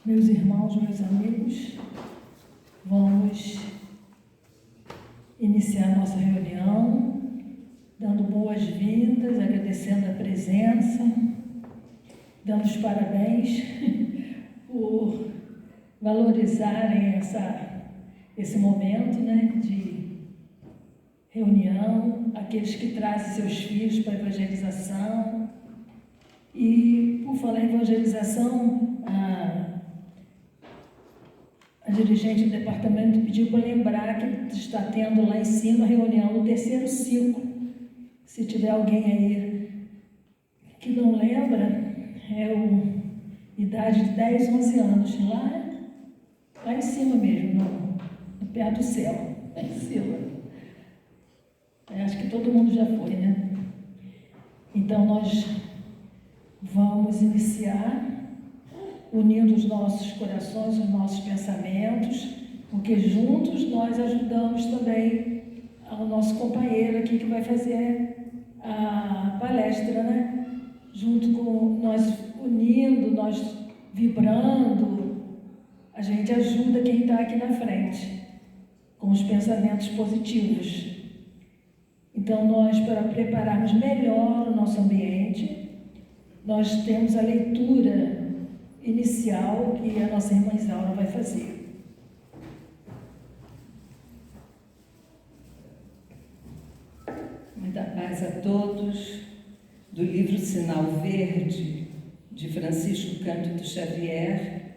Meus irmãos, meus amigos, vamos iniciar nossa reunião, dando boas-vindas, agradecendo a presença, dando os parabéns por valorizarem esse momento, de reunião, aqueles que trazem seus filhos para a evangelização. E, por falar em evangelização, a dirigente do departamento pediu para lembrar que está tendo lá em cima a reunião no terceiro ciclo. Se tiver alguém aí que não lembra, idade de 10, 11 anos, lá em cima mesmo, no pé do céu, lá em cima. Acho que todo mundo já foi, né? Então, nós vamos iniciar unindo os nossos corações, os nossos pensamentos, porque juntos nós ajudamos também ao nosso companheiro aqui que vai fazer a palestra, Junto com nós unindo, nós vibrando, a gente ajuda quem está aqui na frente, com os pensamentos positivos. Então, nós, para prepararmos melhor o nosso ambiente, nós temos a leitura inicial que a nossa irmã Isaura vai fazer. Muita paz a todos. Do livro Sinal Verde, de Francisco Cândido Xavier,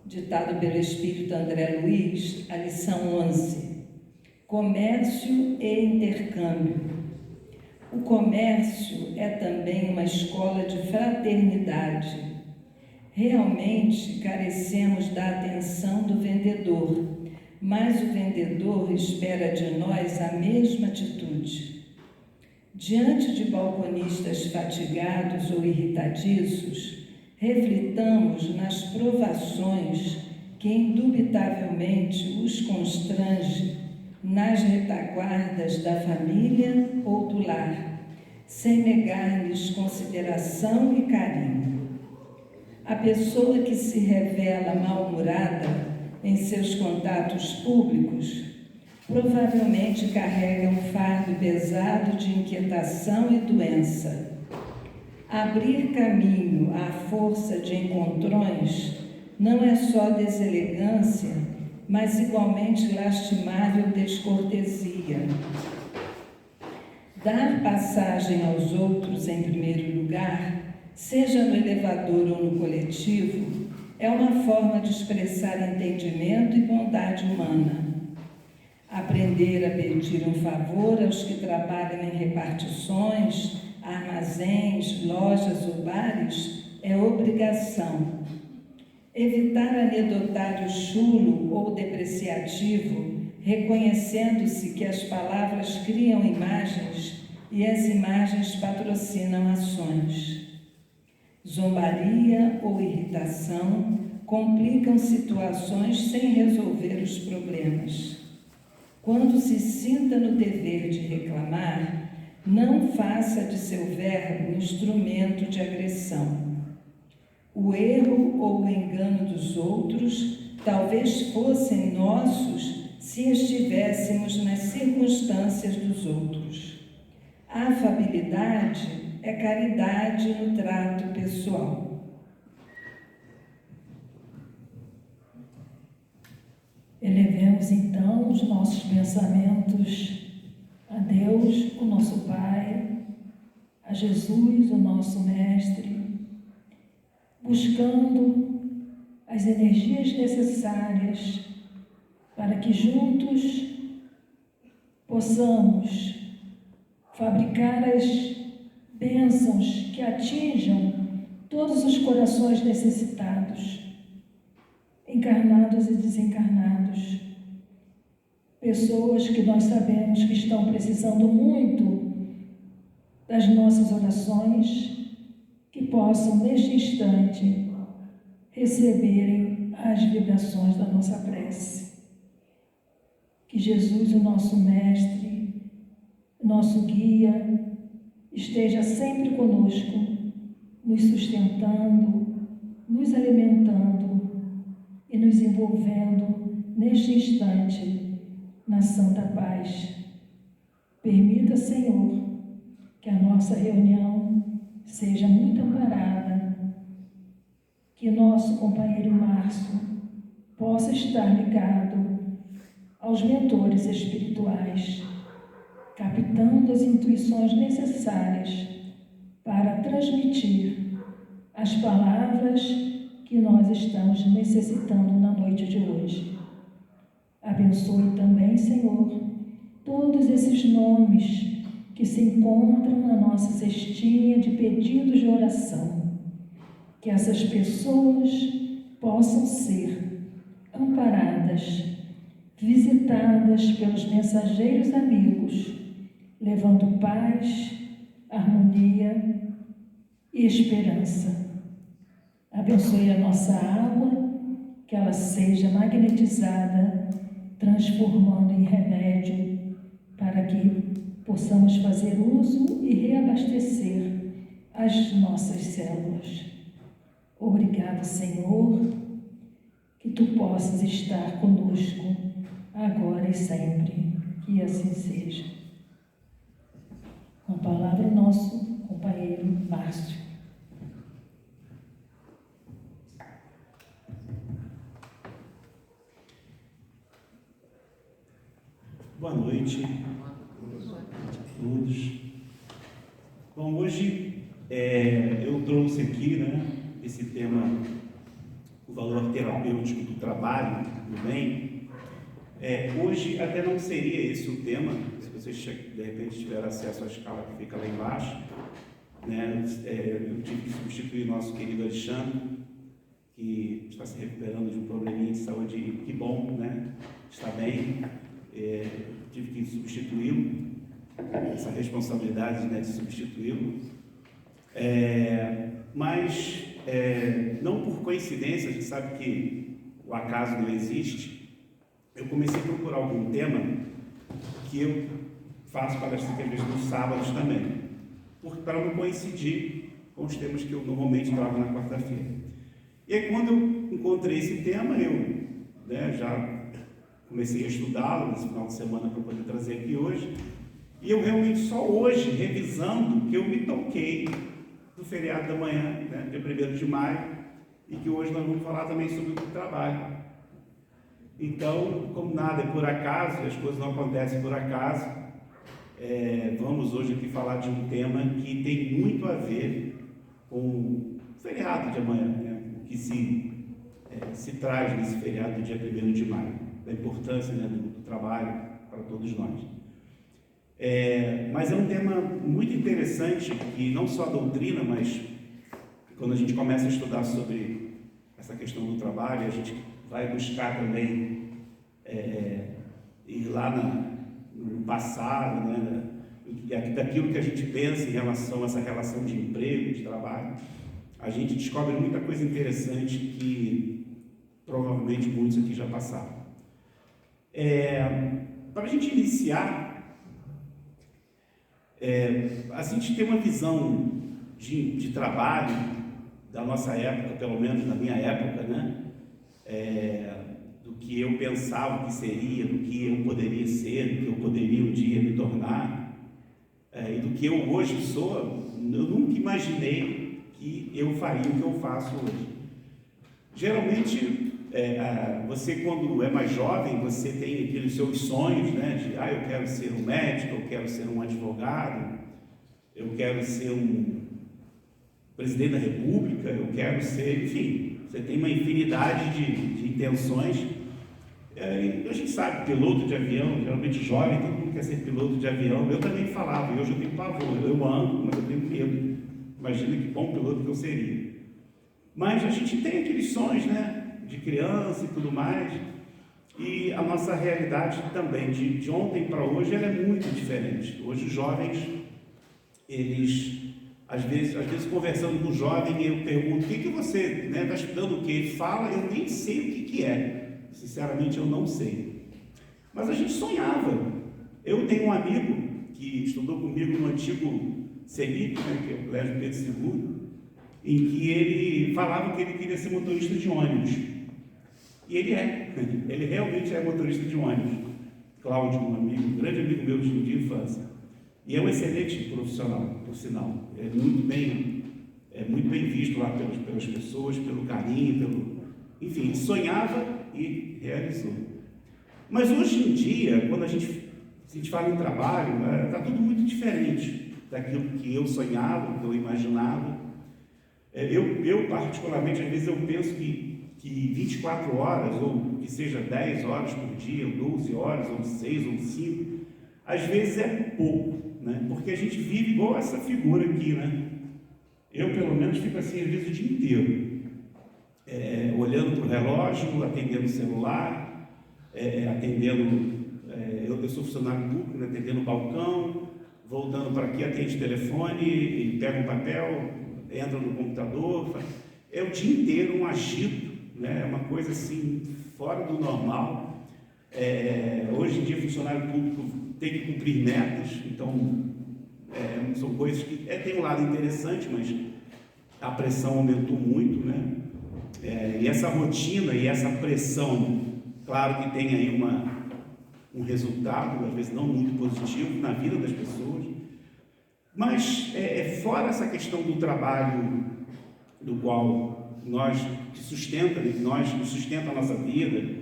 ditado pelo Espírito André Luiz, a lição 11. Comércio e intercâmbio. O comércio é também uma escola de fraternidade. Realmente carecemos da atenção do vendedor, mas o vendedor espera de nós a mesma atitude. Diante de balconistas fatigados ou irritadiços, reflitamos nas provações que indubitavelmente os constrange nas retaguardas da família ou do lar, sem negar-lhes consideração e carinho. A pessoa que se revela mal-humorada em seus contatos públicos provavelmente carrega um fardo pesado de inquietação e doença. Abrir caminho à força de encontrões não é só deselegância, mas igualmente lastimável descortesia. Dar passagem aos outros em primeiro lugar, seja no elevador ou no coletivo, é uma forma de expressar entendimento e bondade humana. Aprender a pedir um favor aos que trabalham em repartições, armazéns, lojas ou bares é obrigação. Evitar anedotário chulo ou depreciativo, reconhecendo-se que as palavras criam imagens e as imagens patrocinam ações. Zombaria ou irritação complicam situações sem resolver os problemas. Quando se sinta no dever de reclamar, não faça de seu verbo instrumento de agressão. O erro ou o engano dos outros talvez fossem nossos se estivéssemos nas circunstâncias dos outros. A afabilidade é caridade no trato pessoal. Elevemos então os nossos pensamentos a Deus, o nosso Pai, a Jesus, o nosso Mestre, buscando as energias necessárias para que juntos possamos fabricar as bênçãos que atinjam todos os corações necessitados, encarnados e desencarnados, pessoas que nós sabemos que estão precisando muito das nossas orações, que possam, neste instante, receberem as vibrações da nossa prece. Que Jesus, o nosso Mestre, nosso guia, esteja sempre conosco, nos sustentando, nos alimentando nos envolvendo neste instante na santa paz. Permita, Senhor, que a nossa reunião seja muito amparada, que nosso companheiro Márcio possa estar ligado aos mentores espirituais, captando as intuições necessárias para transmitir as palavras que nós estamos necessitando na noite de hoje. Abençoe também, Senhor, todos esses nomes que se encontram na nossa cestinha de pedidos de oração. Que essas pessoas possam ser amparadas, visitadas pelos mensageiros amigos, levando paz, harmonia e esperança. Abençoe a nossa água, que ela seja magnetizada, transformando em remédio, para que possamos fazer uso e reabastecer as nossas células. Obrigado, Senhor, que Tu possas estar conosco, agora e sempre, que assim seja. Com a palavra, o nosso companheiro Márcio. Boa noite a todos. Bom, hoje eu trouxe aqui, esse tema, o valor terapêutico do trabalho, do bem. Hoje até não seria esse o tema, se vocês de repente tiveram acesso à escala que fica lá embaixo, eu tive que substituir nosso querido Alexandre, que está se recuperando de um probleminha de saúde, que bom, está bem. Tive que substituí-lo, essa responsabilidade de substituí-lo, mas não por coincidência, a gente sabe que o acaso não existe. Eu comecei a procurar algum tema que eu faço palestras às vezes nos sábados também, para não coincidir com os temas que eu normalmente trago na quarta-feira. E aí, quando eu encontrei esse tema, eu já comecei a estudá-lo nesse final de semana para poder trazer aqui hoje, e eu realmente só hoje, revisando, que eu me toquei do feriado da manhã, dia 1º de maio, e que hoje nós vamos falar também sobre o trabalho. Então, como nada é por acaso, as coisas não acontecem por acaso, vamos hoje aqui falar de um tema que tem muito a ver com o feriado de amanhã, o que se traz nesse feriado do dia 1º de maio. Da importância do trabalho para todos nós. Mas é um tema muito interessante, que não só a doutrina, mas quando a gente começa a estudar sobre essa questão do trabalho, a gente vai buscar também ir lá no passado, daquilo que a gente pensa em relação a essa relação de emprego, de trabalho, a gente descobre muita coisa interessante que provavelmente muitos aqui já passaram. Para a gente iniciar, a gente tem uma visão de trabalho da nossa época, pelo menos da minha época, do que eu pensava que seria, do que eu poderia ser, do que eu poderia um dia me tornar, e do que eu hoje sou. Eu nunca imaginei que eu faria o que eu faço hoje. Geralmente, você, quando é mais jovem, você tem aqueles seus sonhos, eu quero ser um médico, eu quero ser um advogado, eu quero ser um presidente da república, eu quero ser, enfim, você tem uma infinidade de intenções. A gente sabe, piloto de avião, geralmente jovem, todo mundo quer ser piloto de avião. Eu também falava, e hoje eu tenho pavor, eu amo, mas eu tenho medo. Imagina que bom piloto que eu seria. Mas a gente tem aqueles sonhos, de criança e tudo mais, e a nossa realidade também, de ontem para hoje, ela é muito diferente. Hoje os jovens, eles, às vezes conversando com o jovem, eu pergunto, o que você está estudando, o que? Ele fala, eu nem sei o que é, sinceramente eu não sei. Mas a gente sonhava. Eu tenho um amigo que estudou comigo no antigo CENIP, que é o Colégio Pedro II, em que ele falava que ele queria ser motorista de ônibus. E ele realmente é motorista de ônibus. Cláudio, um amigo, um grande amigo meu de infância. E é um excelente profissional, por sinal. É muito bem visto lá pelas pessoas, pelo carinho, enfim, ele sonhava e realizou. Mas hoje em dia, quando a gente fala em trabalho, está tudo muito diferente daquilo que eu sonhava, que eu imaginava. Eu particularmente, às vezes eu penso que 24 horas, ou que seja 10 horas por dia, ou 12 horas, ou 6, ou 5, às vezes é pouco, né? Porque a gente vive igual essa figura aqui, né? Eu, pelo menos, fico assim, às vezes, o dia inteiro, olhando para o relógio, atendendo o celular, eu sou funcionário público, né? Atendendo o balcão, voltando para aqui, atende o telefone, e pega um papel, entra no computador, é o dia inteiro um agito, né? É uma coisa assim, fora do normal. Hoje em dia, funcionário público tem que cumprir metas, então são coisas que tem um lado interessante, mas a pressão aumentou muito, né? E essa rotina e essa pressão, claro que tem aí um resultado, às vezes não muito positivo, na vida das pessoas, mas fora essa questão do trabalho, do qual que sustenta a nossa vida,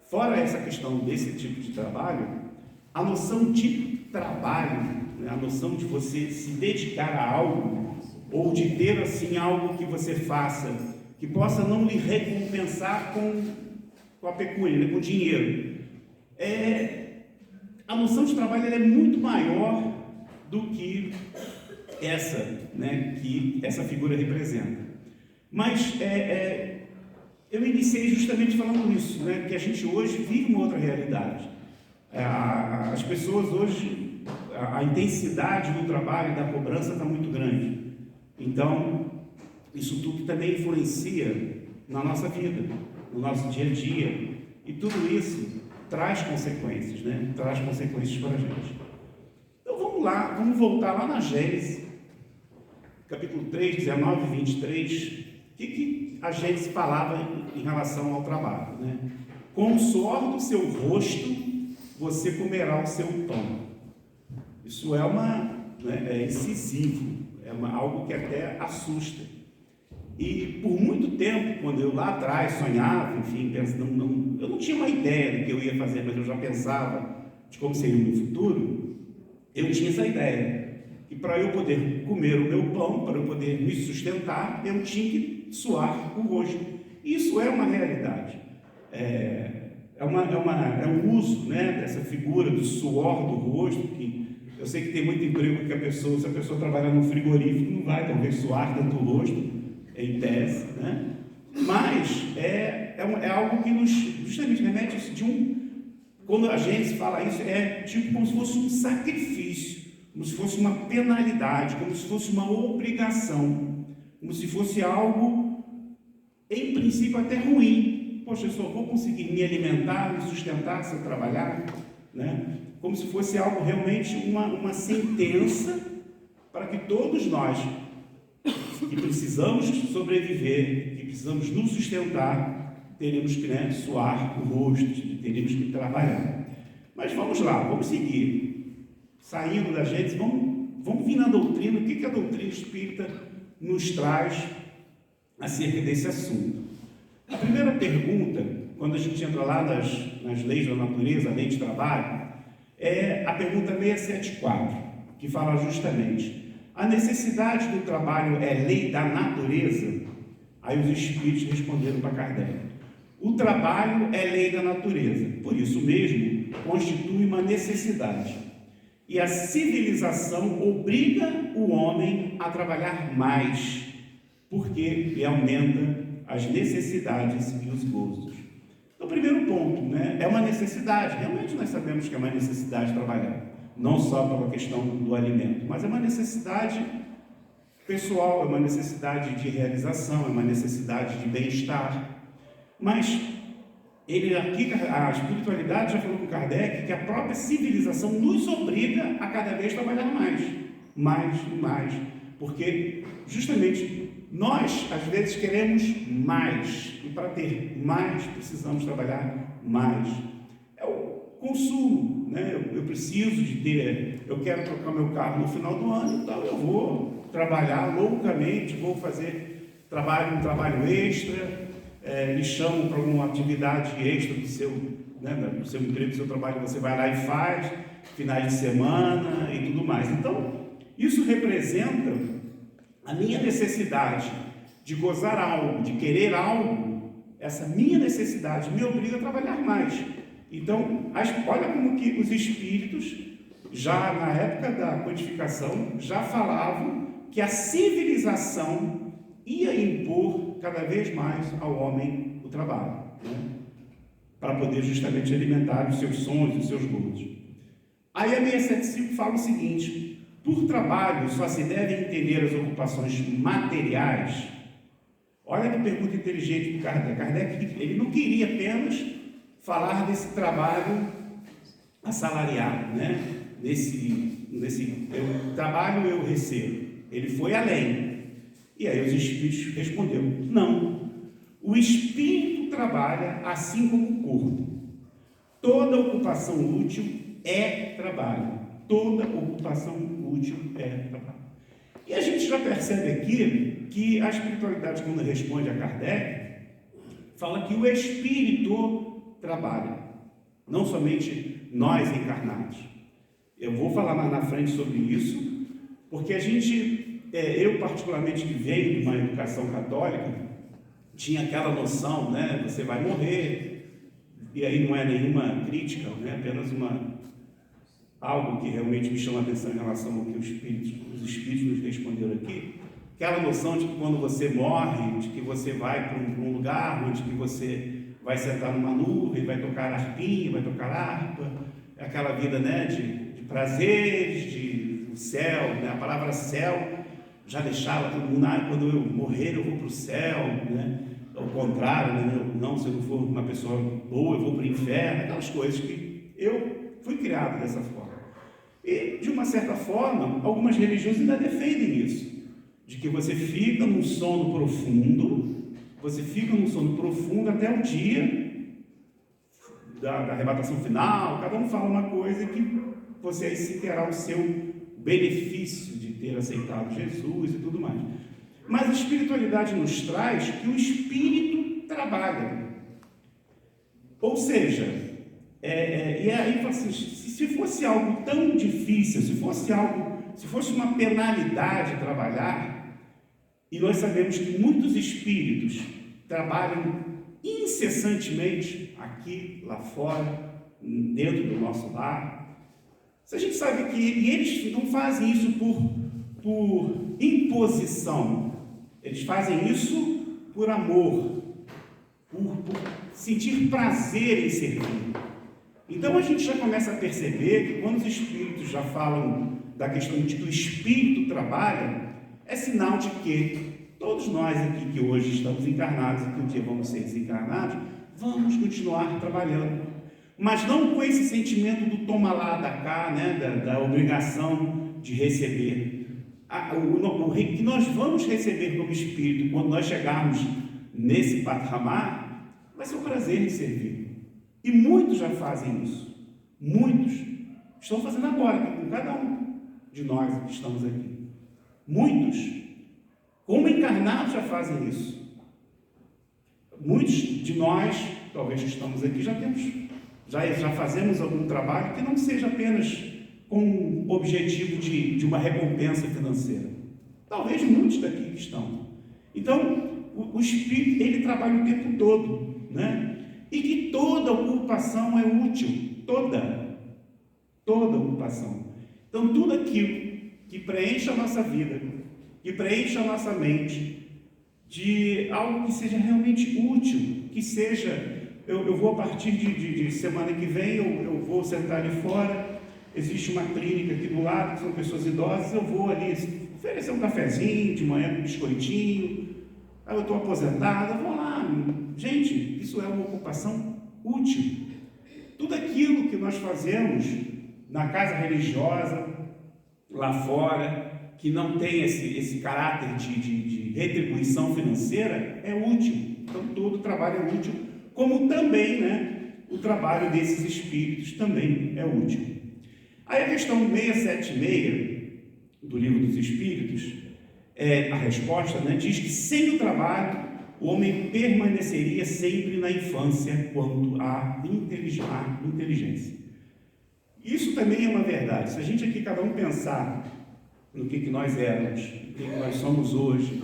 fora essa questão desse tipo de trabalho, a noção de trabalho, né, a noção de você se dedicar a algo, ou de ter assim algo que você faça, que possa não lhe recompensar com a pecúnia, né, com o dinheiro. A noção de trabalho ela é muito maior do que que essa figura representa. Mas eu iniciei justamente falando isso, né, que a gente hoje vive uma outra realidade. As pessoas hoje, a intensidade do trabalho e da cobrança está muito grande. Então, isso tudo também influencia na nossa vida, no nosso dia a dia. E tudo isso traz consequências, né? Traz consequências para a gente. Então vamos lá, vamos voltar lá na Gênesis, capítulo 3, 19 e 23. O que a Gênesis falava em relação ao trabalho, né? Com o suor do seu rosto, você comerá o seu pão. Isso é incisivo, algo que até assusta. E por muito tempo, quando eu lá atrás sonhava, enfim, eu não tinha uma ideia do que eu ia fazer, mas eu já pensava de como seria o meu futuro, eu tinha essa ideia. E para eu poder comer o meu pão, para eu poder me sustentar, eu tinha que suar o rosto. Isso é uma realidade. É um uso, né, dessa figura do suor do rosto, que eu sei que tem muito emprego que se a pessoa trabalhar no frigorífico, não vai talvez suar tanto o rosto, em tese, né? Mas é algo que nos justamente remete isso quando a gente fala isso, tipo como se fosse um sacrifício, como se fosse uma penalidade, como se fosse uma obrigação, como se fosse algo, em princípio, até ruim. Poxa, eu só vou conseguir me alimentar, me sustentar se eu trabalhar, né? Como se fosse algo realmente uma sentença para que todos nós que precisamos sobreviver, que precisamos nos sustentar, teremos que suar o rosto, teremos que trabalhar. Mas vamos lá, vamos seguir. Saindo da gente, vamos vir na doutrina. O que a doutrina espírita nos traz acerca desse assunto? A primeira pergunta, quando a gente entra lá nas leis da natureza, a lei de trabalho, é a pergunta 674, que fala justamente: a necessidade do trabalho é lei da natureza? Aí os espíritos responderam para Kardec: o trabalho é lei da natureza, por isso mesmo constitui uma necessidade. E a civilização obriga o homem a trabalhar mais, porque aumenta as necessidades e os gozos. Então, o primeiro ponto, né, é uma necessidade. Realmente nós sabemos que é uma necessidade trabalhar, não só pela questão do alimento, mas é uma necessidade pessoal, é uma necessidade de realização, é uma necessidade de bem-estar. Mas aqui a espiritualidade já falou com Kardec que a própria civilização nos obriga a cada vez trabalhar mais, porque justamente Nós, às vezes, queremos mais, e para ter mais, precisamos trabalhar mais. É o consumo, né? Eu preciso de ter, eu quero trocar meu carro no final do ano, então eu vou trabalhar loucamente, vou fazer um trabalho extra, me chamam para uma atividade extra do seu, né, do seu emprego, do seu trabalho, você vai lá e faz, finais de semana e tudo mais. Então, isso representa a minha necessidade de gozar algo, de querer algo. Essa minha necessidade me obriga a trabalhar mais. Então, olha como que os espíritos, já na época da codificação, já falavam que a civilização ia impor cada vez mais ao homem o trabalho, né? Para poder justamente alimentar os seus sonhos, os seus gozos. Aí a 675 fala o seguinte: por trabalho só se deve entender as ocupações materiais. Olha que pergunta inteligente do Kardec. Kardec, ele não queria apenas falar desse trabalho assalariado, né? Eu trabalho, eu recebo. Ele foi além. E aí os espíritos responderam: não. O espírito trabalha assim como o corpo. Toda ocupação útil é trabalho. Toda ocupação útil é trabalho. E a gente já percebe aqui que a espiritualidade, quando responde a Kardec, fala que o espírito trabalha, não somente nós encarnados. Eu vou falar mais na frente sobre isso, porque a gente, eu particularmente que venho de uma educação católica, tinha aquela noção, né, você vai morrer, e aí não é nenhuma crítica, né, apenas algo que realmente me chama a atenção em relação ao que os espíritos nos responderam aqui, aquela noção de que quando você morre, de que você vai para um lugar onde que você vai sentar numa nuvem, vai tocar arpinha, vai tocar harpa, aquela vida, né, de prazeres, do céu, né? A palavra céu já deixava todo mundo, quando eu morrer eu vou para o céu, né? Ao contrário, né? Não, se eu não for uma pessoa boa, eu vou para o inferno, aquelas coisas que eu fui criado dessa forma. E, de uma certa forma, algumas religiões ainda defendem isso, de que você fica num sono profundo, até o dia da arrebatação final, cada um fala uma coisa que você aí se terá o seu benefício de ter aceitado Jesus e tudo mais. Mas a espiritualidade nos traz que o espírito trabalha. Ou seja, e aí assim, se fosse algo tão difícil, se fosse uma penalidade trabalhar, e nós sabemos que muitos espíritos trabalham incessantemente aqui, lá fora, dentro do nosso lar, se a gente sabe que e eles não fazem isso por imposição, eles fazem isso por amor, por sentir prazer em servir. Então a gente já começa a perceber que quando os espíritos já falam da questão de que o espírito trabalha, é sinal de que todos nós aqui que hoje estamos encarnados e que um dia vamos ser desencarnados, vamos continuar trabalhando. Mas não com esse sentimento do toma lá, da cá, né, da obrigação de receber. O que nós vamos receber como espírito quando nós chegarmos nesse patamar vai ser o prazer de servir. E muitos já fazem isso. Muitos estão fazendo agora, com cada um de nós que estamos aqui. Muitos, como encarnados, já fazem isso. Muitos de nós, talvez que estamos aqui, já fazemos algum trabalho que não seja apenas com o objetivo de uma recompensa financeira. Talvez muitos daqui que estão. Então, o Espírito, ele trabalha o tempo todo, né? E que toda ocupação é útil, toda ocupação. Então, tudo aquilo que preenche a nossa vida, que preenche a nossa mente, de algo que seja realmente útil, que seja, eu vou a partir de semana que vem, eu vou sentar ali fora, existe uma clínica aqui do lado, que são pessoas idosas, eu vou ali oferecer um cafezinho de manhã, um biscoitinho, aí eu estou aposentado, eu vou lá. Gente, isso é uma ocupação útil. Tudo aquilo que nós fazemos na casa religiosa, lá fora, que não tem esse caráter de retribuição financeira é útil. Então, todo trabalho é útil, como também, né, o trabalho desses espíritos também é útil. Aí a questão 676 do Livro dos Espíritos, a resposta, né, diz que sem o trabalho, o homem permaneceria sempre na infância quanto à inteligência. Isso também é uma verdade. Se a gente aqui, cada um pensar no que nós éramos, no que nós somos hoje,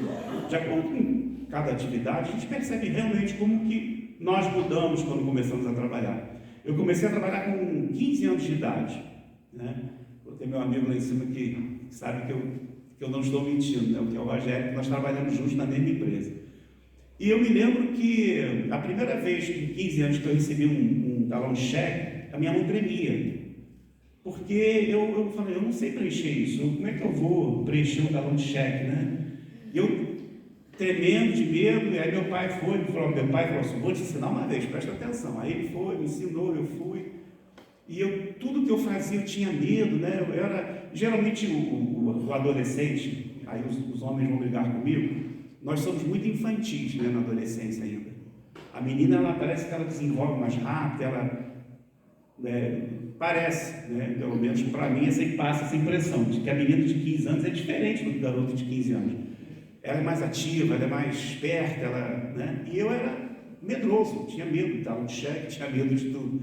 de acordo com cada atividade, a gente percebe realmente como que nós mudamos quando começamos a trabalhar. Eu comecei a trabalhar com 15 anos de idade, né? Eu tenho meu amigo lá em cima que sabe que eu não estou mentindo, né? Que é o Rogério, que nós trabalhamos juntos na mesma empresa. E eu me lembro que a primeira vez, com 15 anos, que eu recebi um talão de cheque, a minha mão tremia. Porque eu falei, eu não sei preencher isso, como é que eu vou preencher um talão de cheque, né? E eu, tremendo de medo, e aí meu pai falou assim, vou te ensinar uma vez, presta atenção. Aí ele foi, me ensinou, eu fui. E tudo que eu fazia eu tinha medo, né? Eu era, geralmente o adolescente, aí os homens vão brigar comigo, nós somos muito infantis, né, na adolescência ainda. A menina, ela parece que ela desenvolve mais rápido, ela parece, né, pelo menos para mim, passa essa impressão de que a menina de 15 anos é diferente do garoto de 15 anos. Ela é mais ativa, ela é mais esperta, né? E eu era medroso, tinha medo de talão de cheque, tinha medo de tudo.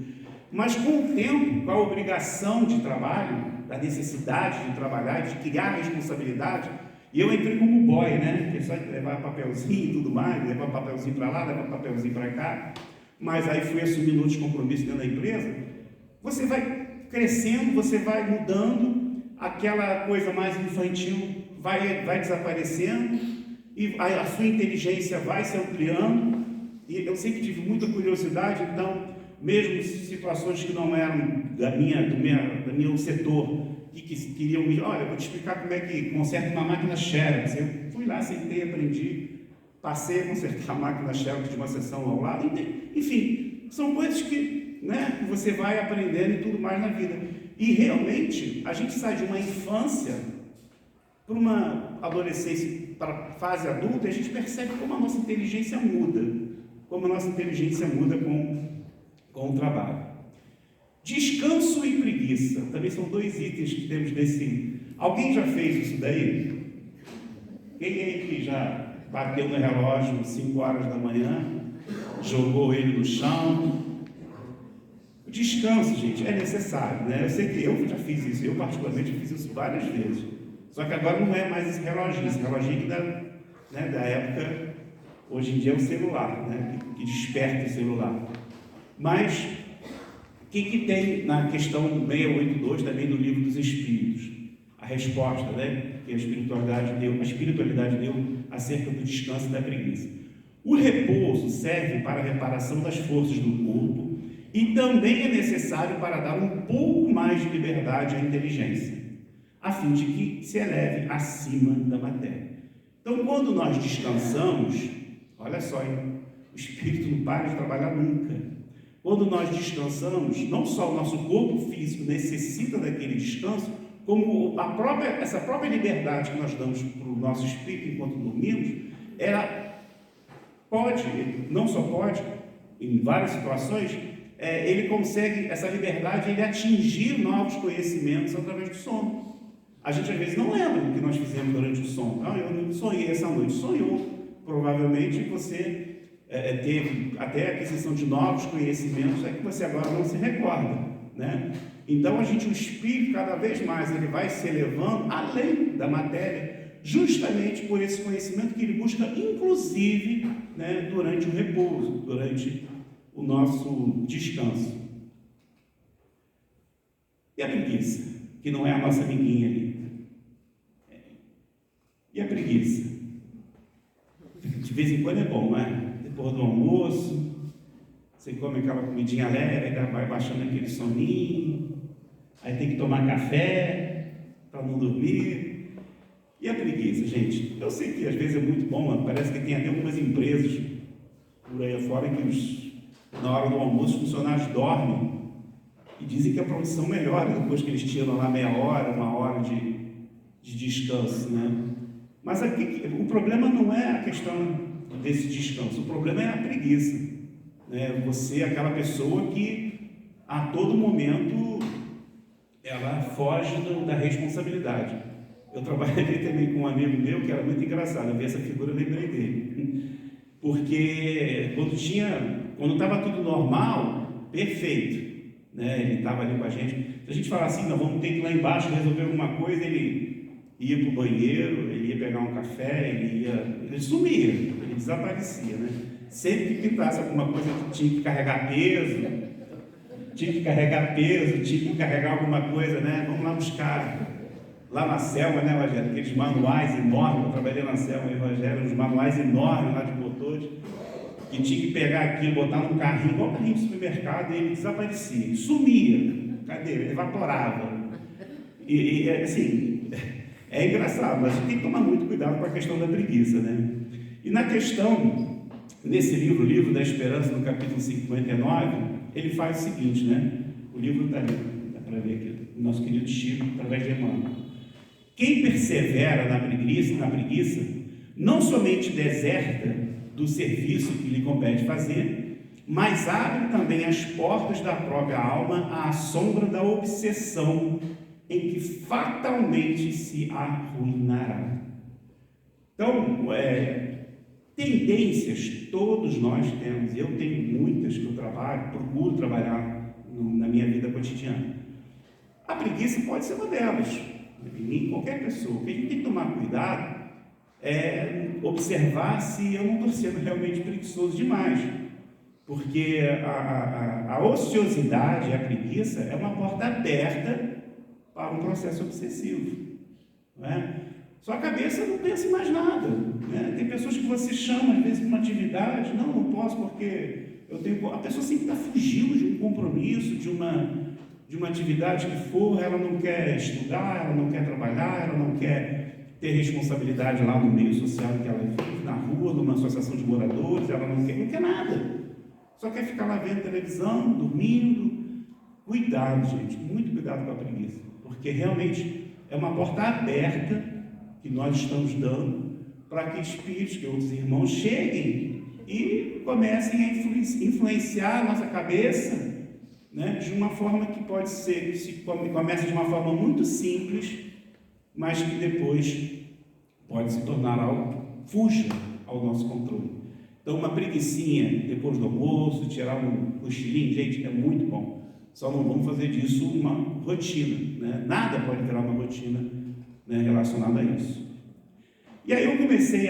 Mas com o tempo, com a obrigação de trabalho, da necessidade de trabalhar, de criar responsabilidade, e eu entrei como boy, né? Que é só levar papelzinho e tudo mais, levar papelzinho para lá, levar papelzinho para cá, mas aí fui assumindo outros compromissos dentro da empresa. Você vai crescendo, você vai mudando, aquela coisa mais infantil vai desaparecendo, e a sua inteligência vai se ampliando, e eu sempre tive muita curiosidade, então, mesmo situações que não eram do meu setor, que queriam me, olha, eu vou te explicar como é que conserta uma máquina Xerox. Eu fui lá, sentei, aprendi, passei a consertar a máquina Xerox de uma sessão ao lado, enfim, são coisas que, né, você vai aprendendo e tudo mais na vida. E realmente, a gente sai de uma infância para uma adolescência, para a fase adulta, e a gente percebe como a nossa inteligência muda, com o trabalho. Descanso e preguiça, também são dois itens que temos nesse. Alguém já fez isso daí? Quem aí que já bateu no relógio 5 horas da manhã, jogou ele no chão? O descanso, gente, é necessário, né? Eu sei que eu já fiz isso, eu particularmente fiz isso várias vezes. Só que agora não é mais esse reloginho da época, hoje em dia é o celular, né? Que desperta o celular. Mas o que tem na questão 682 também do Livro dos Espíritos? A resposta, né, que a espiritualidade deu acerca do descanso e da preguiça. O repouso serve para a reparação das forças do corpo e também é necessário para dar um pouco mais de liberdade à inteligência, a fim de que se eleve acima da matéria. Então, quando nós descansamos, olha só, hein? O espírito não para de trabalhar nunca. Quando nós descansamos, não só o nosso corpo físico necessita daquele descanso, como essa própria liberdade que nós damos para o nosso espírito enquanto dormimos, ela pode, não só pode, em várias situações, ele consegue, essa liberdade, ele atingir novos conhecimentos através do sono. A gente às vezes não lembra do que nós fizemos durante o sono. Eu não sonhei essa noite, sonhou. Provavelmente você teve até a aquisição de novos conhecimentos, que você agora não se recorda, né? Então o espírito cada vez mais ele vai se elevando além da matéria, justamente por esse conhecimento que ele busca, inclusive, né, durante o repouso, durante o nosso descanso. E a preguiça, que não é a nossa amiguinha ali. E a preguiça? De vez em quando é bom, não é? Depois do almoço, você come aquela comidinha leve, vai baixando aquele soninho, aí tem que tomar café para não dormir. E a preguiça, gente? Eu sei que às vezes é muito bom, mas parece que tem até algumas empresas por aí afora que na hora do almoço os funcionários dormem e dizem que a produção melhora depois que eles tiram lá meia hora, 1 hora de de descanso, né? Mas aqui, o problema não é a questão desse descanso, o problema é a preguiça, né? Você é aquela pessoa que a todo momento ela foge da responsabilidade. Eu trabalhei também com um amigo meu que era muito engraçado, eu vi essa figura, eu lembrei dele, porque quando estava tudo normal, perfeito, né? Ele estava ali com a gente. Se a gente falar assim, nós vamos ter que ir lá embaixo resolver alguma coisa, ele ia para o banheiro, ele ia pegar um café, ele sumia, ele desaparecia, né? Sempre que pintasse alguma coisa que tinha que carregar peso, tinha que carregar alguma coisa, né? Vamos lá buscar. Lá na selva, né, Rogério? Aqueles manuais enormes, eu trabalhei na selva, Rogério, uns manuais enormes lá de motores, que tinha que pegar aquilo, botar num carrinho, igual carrinho de supermercado, e ele desaparecia, ele sumia. Cadê? Ele evaporava. E assim, é engraçado, mas a gente tem que tomar muito cuidado com a questão da preguiça, né? E na questão, nesse livro, o Livro da Esperança, no capítulo 59, ele faz o seguinte, né? O livro está ali, dá para ver aqui, o nosso querido Chico, através de Emmanuel. Quem persevera na preguiça, não somente deserta do serviço que lhe compete fazer, mas abre também as portas da própria alma à sombra da obsessão em que fatalmente se arruinará. Então, tendências todos nós temos. Eu tenho muitas que eu procuro trabalhar na minha vida cotidiana. A preguiça pode ser uma delas. Em qualquer pessoa. O que a gente tem que tomar cuidado é observar se eu não estou sendo realmente preguiçoso demais. Porque a ociosidade, a preguiça, é uma porta aberta para um processo obsessivo. Não é? Sua cabeça não pensa em mais nada. Né? Tem pessoas que você chama, às vezes, para uma atividade, não posso porque eu tenho... A pessoa sempre está fugindo de um compromisso, de uma atividade que for, ela não quer estudar, ela não quer trabalhar, ela não quer ter responsabilidade lá no meio social que ela vive, na rua, numa associação de moradores, ela não quer nada. Só quer ficar lá vendo televisão, dormindo. Cuidado, gente, muito cuidado com a preguiça, porque realmente é uma porta aberta que nós estamos dando para que espíritos, que outros irmãos cheguem e comecem a influenciar a nossa cabeça, né, de uma forma que pode ser, começa de uma forma muito simples, mas que depois pode se tornar algo fuja ao nosso controle. Então, uma preguicinha depois do almoço, tirar um cochilinho, gente, é muito bom. Só não vamos fazer disso uma rotina, né? Nada pode virar uma rotina, né, relacionada a isso. E aí eu comecei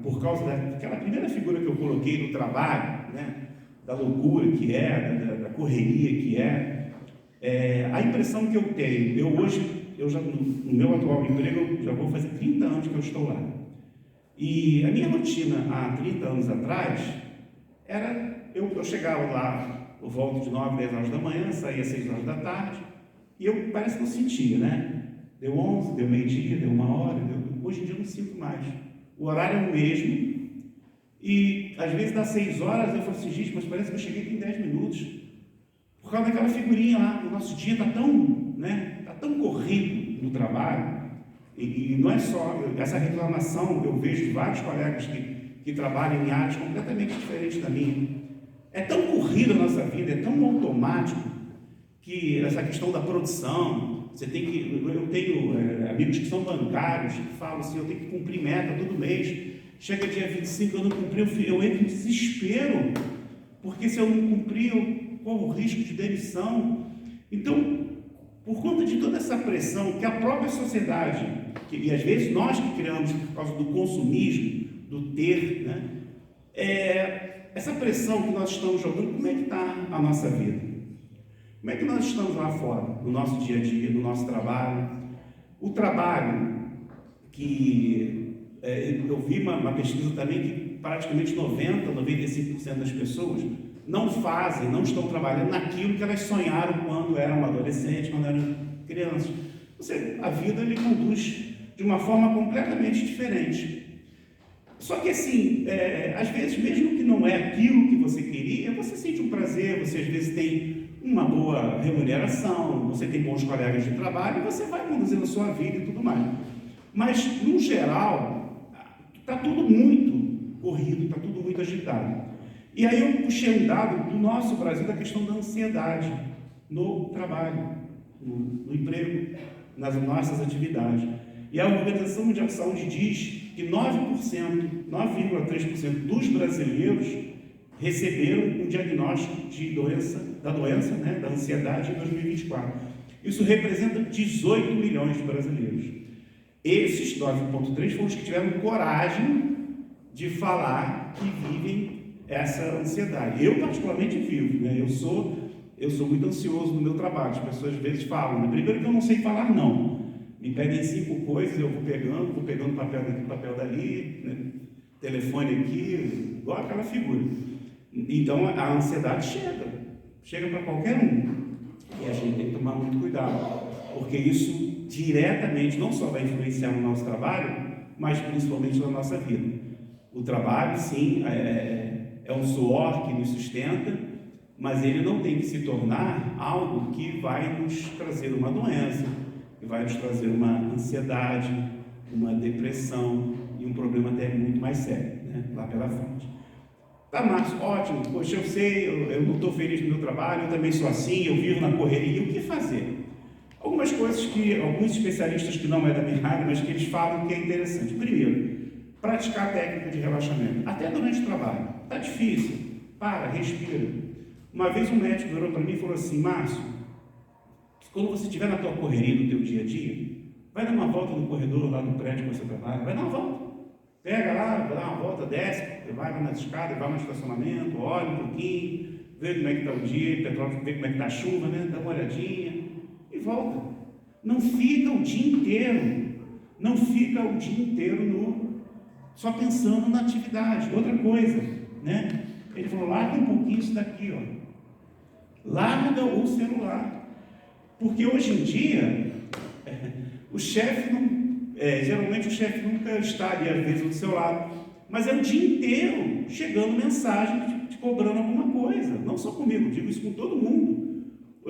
por causa daquela primeira figura que eu coloquei do trabalho, né, da loucura que da correria que a impressão que eu tenho, no meu atual emprego, eu já vou fazer 30 anos que eu estou lá. E a minha rotina há 30 anos atrás era, eu chegava lá, eu volto de 9, 10 horas da manhã, saía às 6 horas da tarde, e eu parece que não sentia, né? Deu 11, deu meio-dia, deu 1 hora, hoje em dia eu não sinto mais. O horário é o mesmo, e às vezes dá 6 horas, eu falo assim, gente, mas parece que eu cheguei aqui em 10 minutos. Por causa daquela figurinha lá, o nosso dia está tão corrido no trabalho, e não é só essa reclamação, eu vejo vários colegas que trabalham em áreas completamente diferentes da minha. É tão corrida a nossa vida, é tão automático, que essa questão da produção, eu tenho amigos que são bancários, que falam assim, eu tenho que cumprir meta todo mês, chega dia 25, eu não cumpri, eu entro em desespero, porque se eu não cumprir, eu corro o risco de demissão. Então, por conta de toda essa pressão que a própria sociedade, e às vezes nós que criamos por causa do consumismo, do ter, né? Essa pressão que nós estamos jogando, como é que está a nossa vida? Como é que nós estamos lá fora, no nosso dia a dia, no nosso trabalho? O trabalho que eu vi uma pesquisa também que praticamente 95% das pessoas não estão trabalhando naquilo que elas sonharam quando eram adolescentes, quando eram crianças. A vida lhe conduz de uma forma completamente diferente. Só que assim, às vezes, mesmo que não é aquilo que você queria, você sente um prazer, você às vezes tem uma boa remuneração, você tem bons colegas de trabalho, você vai conduzindo a sua vida e tudo mais. Mas, no geral, está tudo muito corrido, está tudo muito agitado. E aí eu puxei um dado do nosso Brasil, da questão da ansiedade no trabalho, no emprego, nas nossas atividades. E a Organização Mundial de Saúde diz que 9,3% dos brasileiros receberam um diagnóstico da doença, né, da ansiedade em 2024. Isso representa 18 milhões de brasileiros. Esses 9,3 foram os que tiveram coragem de falar que vivem essa ansiedade. Eu, particularmente, vivo, né? Eu sou muito ansioso no meu trabalho. As pessoas às vezes falam, né? Primeiro que eu não sei falar não. Me pedem 5 coisas, eu vou pegando papel daqui, papel dali, né? Telefone aqui, igual aquela figura. Então a ansiedade chega para qualquer um. E a gente tem que tomar muito cuidado, porque isso diretamente não só vai influenciar no nosso trabalho, mas principalmente na nossa vida. O trabalho, sim, é um suor que nos sustenta, mas ele não tem que se tornar algo que vai nos trazer uma doença, que vai nos trazer uma ansiedade, uma depressão e um problema até muito mais sério, né, lá pela frente. Tá, Márcio, ótimo, poxa, eu sei, eu não estou feliz no meu trabalho, eu também sou assim, eu vivo na correria, o que fazer? Algumas coisas que alguns especialistas, que não é da minha área, mas que eles falam que é interessante. Primeiro, praticar a técnica de relaxamento, até durante o trabalho. Está difícil, para, respira. Uma vez um médico virou para mim e falou assim, Márcio, quando você estiver na tua correria, no teu dia a dia, vai dar uma volta no corredor, lá no prédio que você trabalha, vai dar uma volta. Pega lá, vai dar uma volta, desce, vai nas escadas, vai no estacionamento, olha um pouquinho, vê como é que está o dia, vê como é que está a chuva, né? Dá uma olhadinha e volta. Não fica o dia inteiro só pensando na atividade. Outra coisa, né? Ele falou, larga um pouquinho isso daqui, ó. Larga o celular. Porque hoje em dia, o chefe geralmente o chefe nunca está ali, às vezes, do seu lado, mas é o dia inteiro chegando mensagem te cobrando alguma coisa. Não só comigo, digo isso com todo mundo.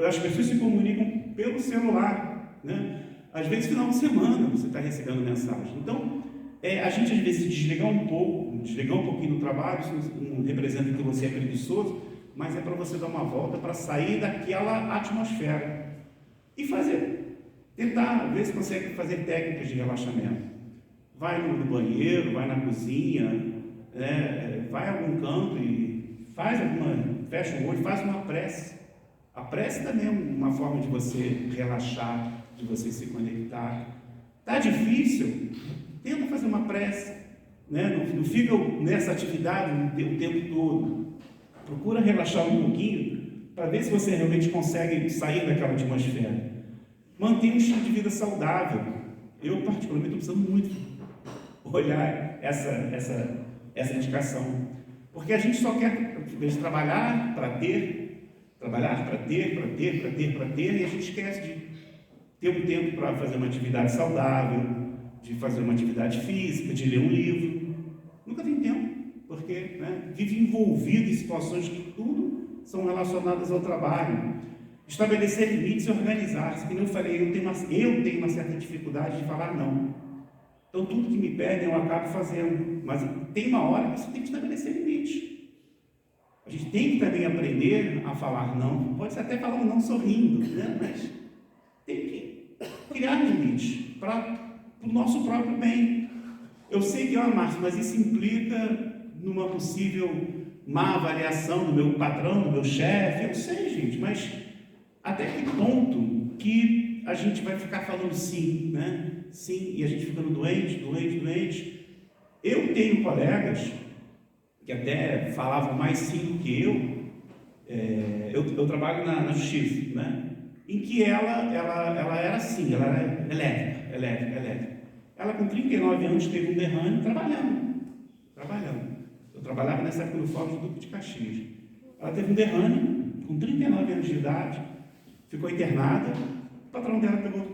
As pessoas se comunicam pelo celular, né? Às vezes, final de semana, você está recebendo mensagem. Então, a gente às vezes se desligar um pouquinho do trabalho, isso não representa que você é preguiçoso, mas é para você dar uma volta, para sair daquela atmosfera e tentar ver se consegue fazer técnicas de relaxamento. Vai no banheiro, vai na cozinha, vai a algum canto e fecha o olho, faz uma prece. A prece também é uma forma de você relaxar, de você se conectar. Está difícil? Tenta fazer uma prece, né? Não fica nessa atividade o tempo todo. Procura relaxar um pouquinho para ver se você realmente consegue sair daquela atmosfera. Mantenha um estilo de vida saudável. Eu, particularmente, estou precisando muito olhar essa indicação. Porque a gente só quer trabalhar para ter, e a gente esquece de ter um tempo para fazer uma atividade saudável, de fazer uma atividade física, de ler um livro. Nunca tem tempo, porque vive envolvido em situações que tudo são relacionadas ao trabalho. Estabelecer limites e organizar-se. Como eu falei, eu tenho uma certa dificuldade de falar não. Então, tudo que me pedem eu acabo fazendo. Mas tem uma hora que você tem que estabelecer limites. A gente tem que também aprender a falar não. Pode ser até falar um não sorrindo, né? Mas tem que criar limites para o nosso próprio bem. Eu sei que, Márcio, mas isso implica numa possível má avaliação do meu patrão, do meu chefe. Eu sei, gente, mas até que ponto que a gente vai ficar falando sim, né? Sim, e a gente ficando doente. Eu tenho colegas que até falavam mais sim do que eu trabalho na justiça, né? Em que ela era assim, ela era elétrica. Ela com 39 anos teve um derrame trabalhando. Eu trabalhava nessa época no Fórum do Duque de Caxias. Ela teve um derrame com 39 anos de idade, ficou internada, o patrão dela pegou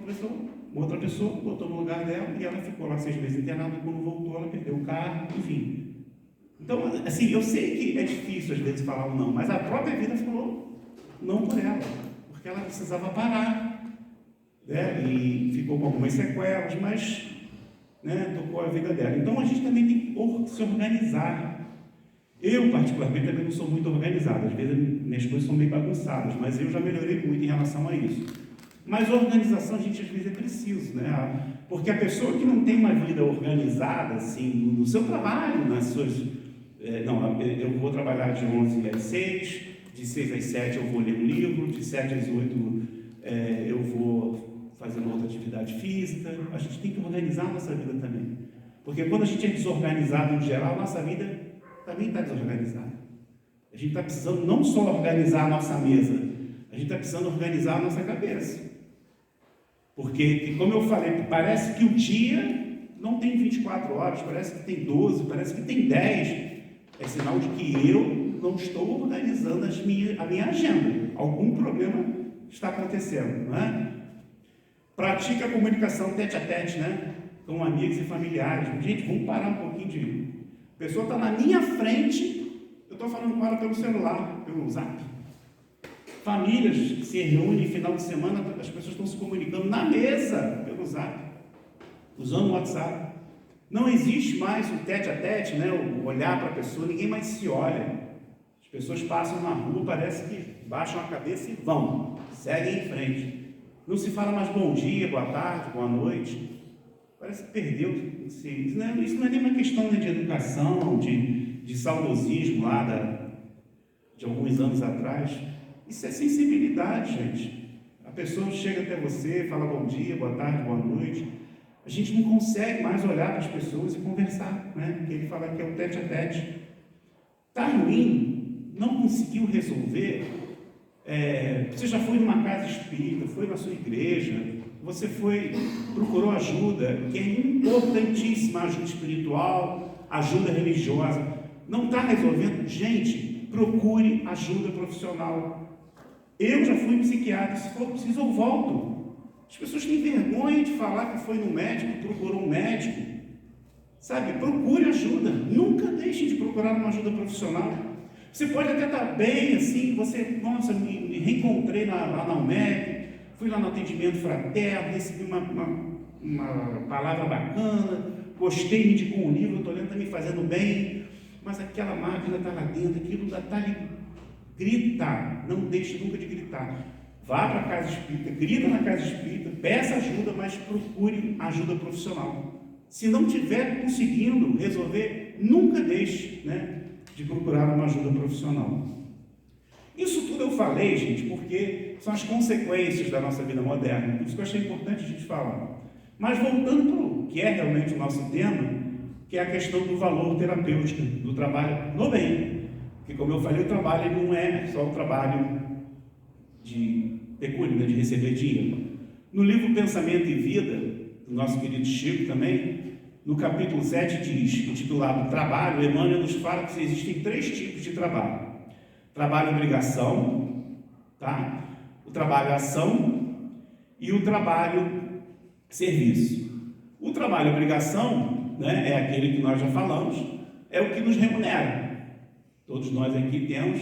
outra pessoa, botou no lugar dela e ela ficou lá 6 meses internada. Quando voltou, ela perdeu o carro, enfim. Então, assim, eu sei que é difícil às vezes falar um não, mas a própria vida falou não por ela, porque ela precisava parar, né? E ficou com algumas sequelas, mas, né, tocou a vida dela. Então a gente também tem que se organizar. Eu, particularmente, também não sou muito organizado. Às vezes minhas coisas são bem bagunçadas, mas eu já melhorei muito em relação a isso. Mas organização, a gente às vezes é preciso, né? Porque a pessoa que não tem uma vida organizada, assim, no seu trabalho, nas suas... eu vou trabalhar de 11 às 6, de 6 às 7 eu vou ler um livro, de 7 às 8 eu vou fazer uma outra atividade física. A gente tem que organizar a nossa vida também. Porque quando a gente é desorganizado em geral, a nossa vida também está desorganizada. A gente está precisando não só organizar a nossa mesa, a gente está precisando organizar a nossa cabeça. Porque, como eu falei, parece que o dia não tem 24 horas, parece que tem 12, parece que tem 10. É sinal de que eu não estou organizando a minha agenda. Algum problema está acontecendo, não é? Pratique a comunicação tete-a-tete, né? Com amigos e familiares. Gente, vamos parar um pouquinho de... A pessoa está na minha frente, eu estou falando com ela pelo celular, pelo zap. Famílias que se reúnem no final de semana, as pessoas estão se comunicando na mesa, pelo zap, usando o WhatsApp. Não existe mais o tete-a-tete, né? O olhar para a pessoa, ninguém mais se olha. As pessoas passam na rua, parece que baixam a cabeça e vão, seguem em frente. Não se fala mais bom dia, boa tarde, boa noite. Parece que perdeu. Isso não é nem uma questão de educação, de saudosismo lá de alguns anos atrás. Isso é sensibilidade, gente. A pessoa chega até você, fala bom dia, boa tarde, boa noite. A gente não consegue mais olhar para as pessoas e conversar, né? Porque ele fala que é o tete-a-tete. Está ruim, não conseguiu resolver. Você já foi numa casa espírita, foi na sua igreja, você procurou ajuda, que é importantíssima, ajuda espiritual, ajuda religiosa. Não está resolvendo? Gente, procure ajuda profissional. Eu já fui psiquiatra, se for preciso eu volto. As pessoas têm vergonha de falar que foi no médico, procurou um médico. Sabe, procure ajuda. Nunca deixe de procurar uma ajuda profissional. Você pode até estar bem, assim, nossa, me reencontrei lá na UMEP, fui lá no atendimento fraterno, recebi uma palavra bacana, gostei, me indicou um livro, estou lendo, está me fazendo bem, mas aquela máquina está lá dentro, aquilo está ali. Grita, não deixe nunca de gritar. Vá para a casa espírita, grita na casa espírita, peça ajuda, mas procure ajuda profissional. Se não estiver conseguindo resolver, nunca deixe, né, de procurar uma ajuda profissional. Isso tudo eu falei, gente, porque são as consequências da nossa vida moderna. Por isso que eu achei importante a gente falar. Mas voltando para o que é realmente o nosso tema, que é a questão do valor terapêutico, do trabalho no bem. Porque, como eu falei, o trabalho não é só o trabalho de pecúnia, de receber dinheiro. No livro Pensamento e Vida, do nosso querido Chico também, no capítulo 7 diz, intitulado Trabalho, Emmanuel nos fala que existem 3 tipos de trabalho. Trabalho-obrigação, tá? O trabalho-ação e o trabalho-serviço. O trabalho-obrigação, né, é aquele que nós já falamos, é o que nos remunera. Todos nós aqui temos,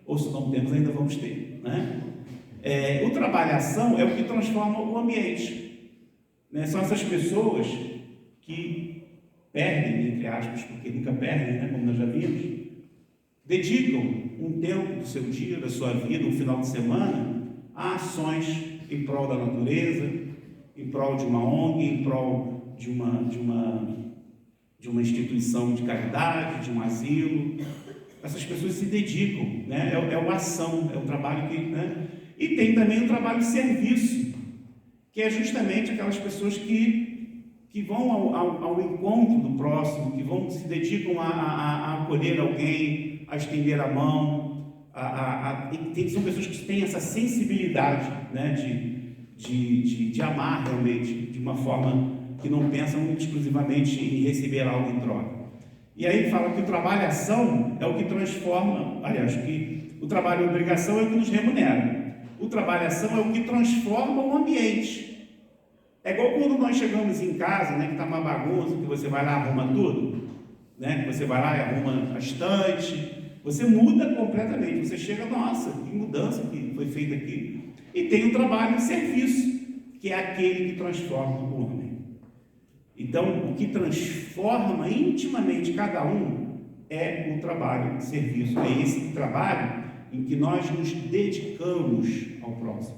ou se não temos, ainda vamos ter, né? O trabalho-ação é o que transforma o ambiente, né? São essas pessoas que perdem, entre aspas, porque nunca perdem, né? Como nós já vimos, dedicam um tempo do seu dia, da sua vida, um final de semana, a ações em prol da natureza, em prol de uma ONG, em prol de uma instituição de caridade, de um asilo. Essas pessoas se dedicam, né? É uma ação, é um trabalho que... Né? E tem também o trabalho de serviço, que é justamente aquelas pessoas que vão ao encontro do próximo, que se dedicam a acolher alguém, a estender a mão, são pessoas que têm essa sensibilidade, né? de amar realmente, de uma forma que não pensam exclusivamente em receber algo em troca. E aí ele fala que o trabalho-ação é o que transforma, que o trabalho-obrigação é o que nos remunera. O trabalho-ação é o que transforma o ambiente. É igual quando nós chegamos em casa, né, que está uma bagunça, que você vai lá e arruma tudo, né, que você vai lá e arruma a estante, Você muda completamente. Você chega, nossa, que mudança que foi feita aqui. E tem um trabalho de serviço, que é aquele que transforma o homem. Então, o que transforma intimamente cada um é o trabalho de serviço. É esse trabalho em que nós nos dedicamos ao próximo.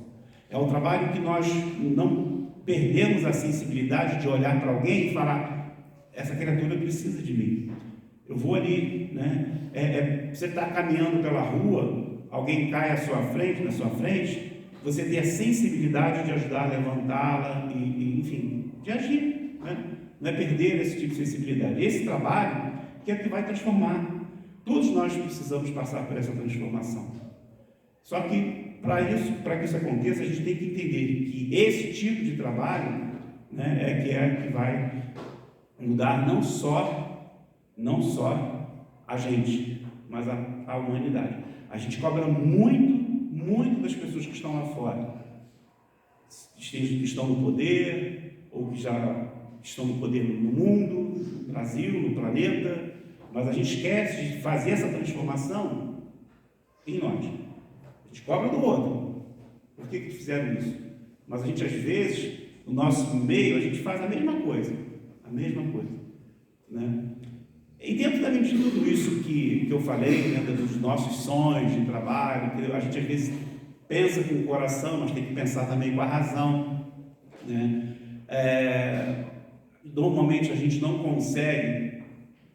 É o trabalho que nós não perdemos a sensibilidade de olhar para alguém e falar: essa criatura precisa de mim. Eu vou ali, né? Você está caminhando pela rua, alguém cai na sua frente, você tem a sensibilidade de ajudar a levantá-la e, enfim, de agir, né? Não é perder esse tipo de sensibilidade. Esse trabalho que é o que vai transformar. Todos nós precisamos passar por essa transformação. Só que, para que isso aconteça, a gente tem que entender que esse tipo de trabalho, né, é que vai mudar não só a gente, mas a humanidade. A gente cobra muito das pessoas que estão lá fora, que estão no poder, ou que já estão no poder no mundo, no Brasil, no planeta, mas a gente esquece de fazer essa transformação em nós. A gente cobra do outro. Por que fizeram isso? Mas a gente, às vezes, no nosso meio, a gente faz a mesma coisa, né? E dentro também de tudo isso que eu falei, né, dos nossos sonhos de trabalho, que a gente às vezes pensa com o coração, mas tem que pensar também com a razão, né? Normalmente a gente não consegue,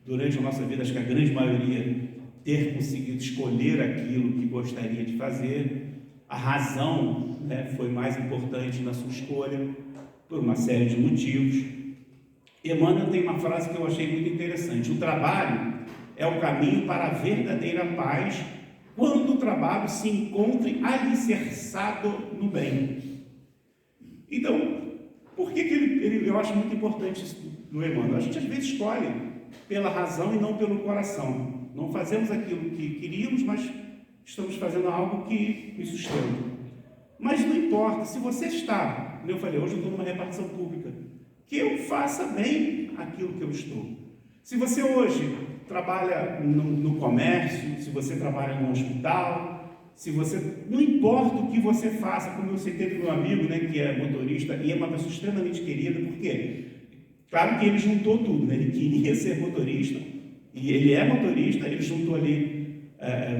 durante a nossa vida, acho que a grande maioria, ter conseguido escolher aquilo que gostaria de fazer. A razão, né, foi mais importante na sua escolha, por uma série de motivos. Emmanuel tem uma frase que eu achei muito interessante: o trabalho é o caminho para a verdadeira paz, quando o trabalho se encontre alicerçado no bem. Então, por que eu acho muito importante isso no Emmanuel? A gente às vezes escolhe pela razão e não pelo coração. Não fazemos aquilo que queríamos, mas estamos fazendo algo que nos sustenta. Mas não importa, se você está, como eu falei, hoje eu estou numa repartição pública, que eu faça bem aquilo que eu estou. Se você hoje trabalha no comércio, se você trabalha no hospital, se você, não importa o que você faça, como eu citei do meu amigo, né, que é motorista e é uma pessoa extremamente querida, porque, claro que ele juntou tudo, né? Ele queria ser motorista, e ele é motorista, ele juntou ali,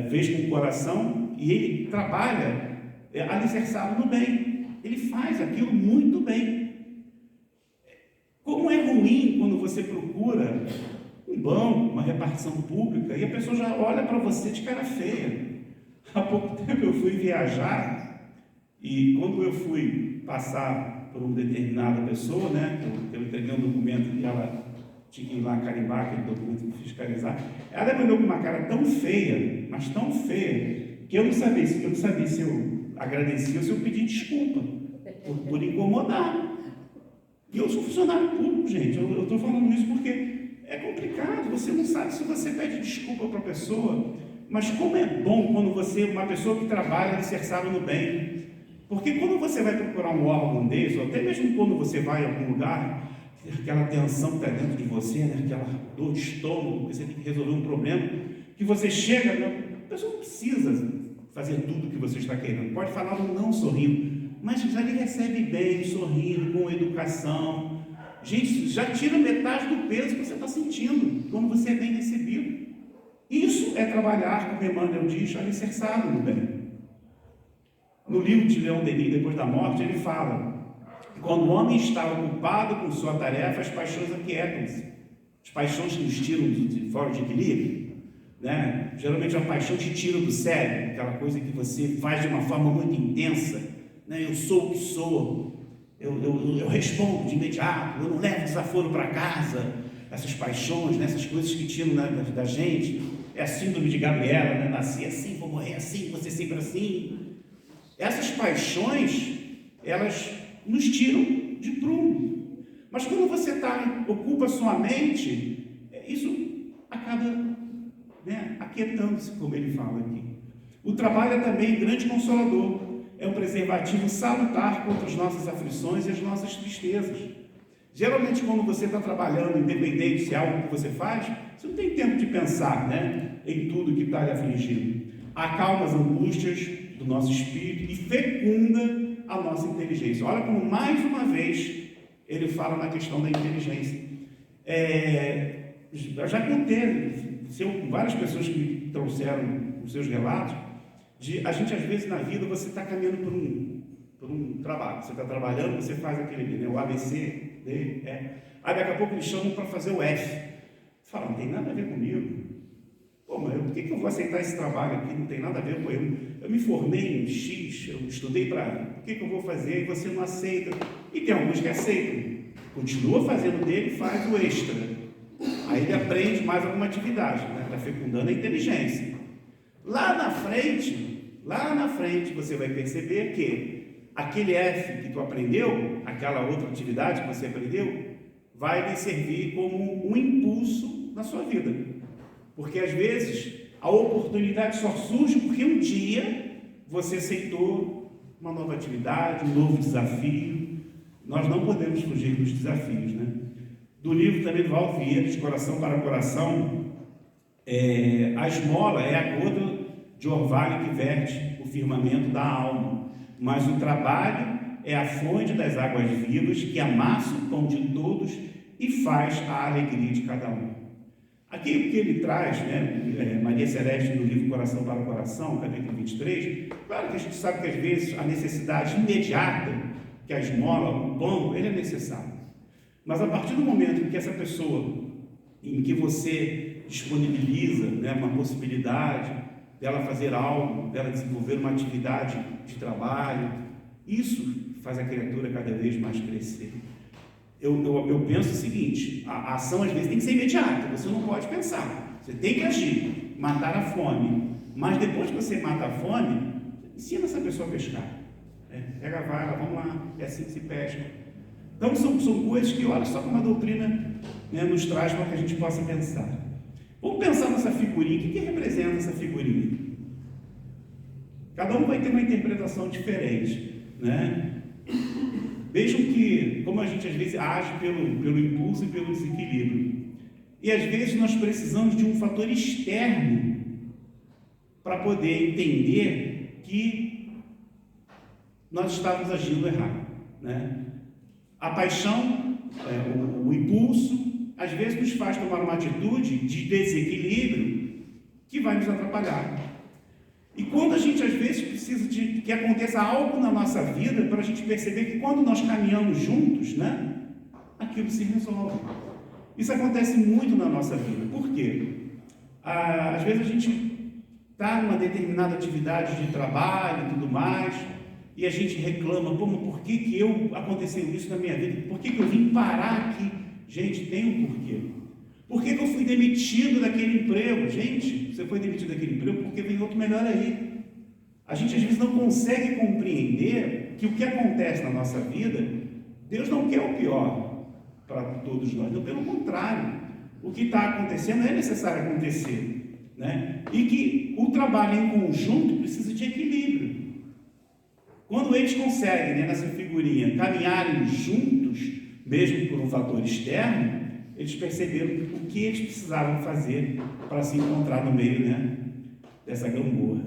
fez com o coração, e ele trabalha alicerçado no bem. Ele faz aquilo muito bem. Como é ruim quando você procura um banco, uma repartição pública, e a pessoa já olha para você de cara feia. Há pouco tempo eu fui viajar, e quando eu fui passar por uma determinada pessoa, né, eu entreguei um documento e ela tinha que ir lá carimbar aquele documento e fiscalizar, ela me olhou com uma cara tão feia, mas tão feia, que eu não sabia se eu agradecia ou se eu pedi desculpa por incomodar. E eu sou funcionário público, gente. Eu estou falando isso porque é complicado. Você não sabe se você pede desculpa para a pessoa. Mas como é bom quando você, uma pessoa que trabalha alicerçada no bem. Porque quando você vai procurar um órgão desse, ou até mesmo quando você vai a algum lugar, aquela tensão que está dentro de você, né? Aquela dor de estômago, porque você tem que resolver um problema, que você chega, a pessoa não precisa fazer tudo o que você está querendo. Pode falar um não sorrindo, mas já lhe recebe bem, sorrindo, com educação. Gente, já tira metade do peso que você está sentindo quando você é bem recebido. Isso é trabalhar, como Emmanuel diz, alicerçado no bem. No livro de Leon Denis, Depois da Morte, ele fala: quando o homem está ocupado com sua tarefa, as paixões aquietam-se. As paixões que nos tiram de fora de equilíbrio, né? Geralmente a paixão te tira do sério, aquela coisa que você faz de uma forma muito intensa, né? Eu sou o que sou, eu respondo de imediato, eu não levo desaforo para casa. Essas paixões, né? Essas coisas que tiram da gente. É a síndrome de Gabriela, né? Nasci assim, vou morrer assim, vou ser sempre assim. Essas paixões, elas nos tiram de prumo. Mas quando você ocupa sua mente, isso acaba, né, aquietando-se, como ele fala aqui. O trabalho é também grande consolador. É um preservativo salutar contra as nossas aflições e as nossas tristezas. Geralmente, quando você está trabalhando, independente se é algo que você faz, você não tem tempo de pensar, né? em tudo que está lhe afligindo. Acalma as angústias do nosso espírito e fecunda a nossa inteligência. Olha como, mais uma vez, ele fala na questão da inteligência. Eu já contei, com várias pessoas que me trouxeram os seus relatos, a gente, às vezes, na vida, você está caminhando por um trabalho. Você está trabalhando, você faz aquele, né, o ABC, D, E. Aí, daqui a pouco, eles chamam para fazer o F. Você fala, não tem nada a ver comigo. Pô, mas por que eu vou aceitar esse trabalho aqui? Não tem nada a ver com eu me formei em X, eu estudei para... Por que eu vou fazer? E você não aceita. E tem alguns que aceitam. Continua fazendo dele e faz o extra. Aí ele aprende mais alguma atividade, né? Está fecundando a inteligência. Lá na frente, você vai perceber que aquele F que tu aprendeu, aquela outra atividade que você aprendeu, vai lhe servir como um impulso na sua vida. Porque às vezes a oportunidade só surge porque um dia você aceitou uma nova atividade, um novo desafio. Nós não podemos fugir dos desafios, né? Do livro também do Valdo Vieira, De Coração para Coração, a esmola é a gota de orvalho que verte o firmamento da alma, mas o trabalho é a fonte das águas vivas que amassa o pão de todos e faz a alegria de cada um. Aqui o que ele traz, né, Maria Celeste no livro Coração para Coração, capítulo 23, claro que a gente sabe que às vezes a necessidade imediata, que a esmola, o pão, ele é necessário. Mas a partir do momento em que essa pessoa, em que você disponibiliza, né, uma possibilidade dela fazer algo, dela desenvolver uma atividade de trabalho, isso faz a criatura cada vez mais crescer. Eu penso o seguinte, a ação às vezes tem que ser imediata, você não pode pensar, você tem que agir, matar a fome, mas depois que você mata a fome, ensina essa pessoa a pescar, pega a vara, vamos lá, é assim que se pesca. Então são coisas que, olha só como a doutrina, né, nos traz para que a gente possa pensar. Vamos pensar nessa figurinha, o que representa essa figurinha? Cada um vai ter uma interpretação diferente, né? Vejam que, como a gente às vezes age pelo impulso e pelo desequilíbrio. E às vezes nós precisamos de um fator externo para poder entender que nós estávamos agindo errado, né? A paixão, o impulso, às vezes nos faz tomar uma atitude de desequilíbrio que vai nos atrapalhar. E quando a gente às vezes precisa de que aconteça algo na nossa vida para a gente perceber que quando nós caminhamos juntos, né, aquilo se resolve. Isso acontece muito na nossa vida. Por quê? Às vezes a gente está numa determinada atividade de trabalho e tudo mais, e a gente reclama, pô, mas por que aconteceu isso na minha vida? Por que eu vim parar aqui? Gente, tem um porquê. Por que eu fui demitido daquele emprego? Gente, você foi demitido daquele emprego porque vem outro melhor aí. A gente às vezes não consegue compreender que o que acontece na nossa vida, Deus não quer o pior para todos nós, não, pelo contrário. O que está acontecendo é necessário acontecer, né? E que o trabalho em conjunto precisa de equilíbrio. Quando eles conseguem, né, nessa figurinha, caminharem juntos, mesmo por um fator externo, eles perceberam o que eles precisavam fazer para se encontrar no meio, né, dessa gangorra.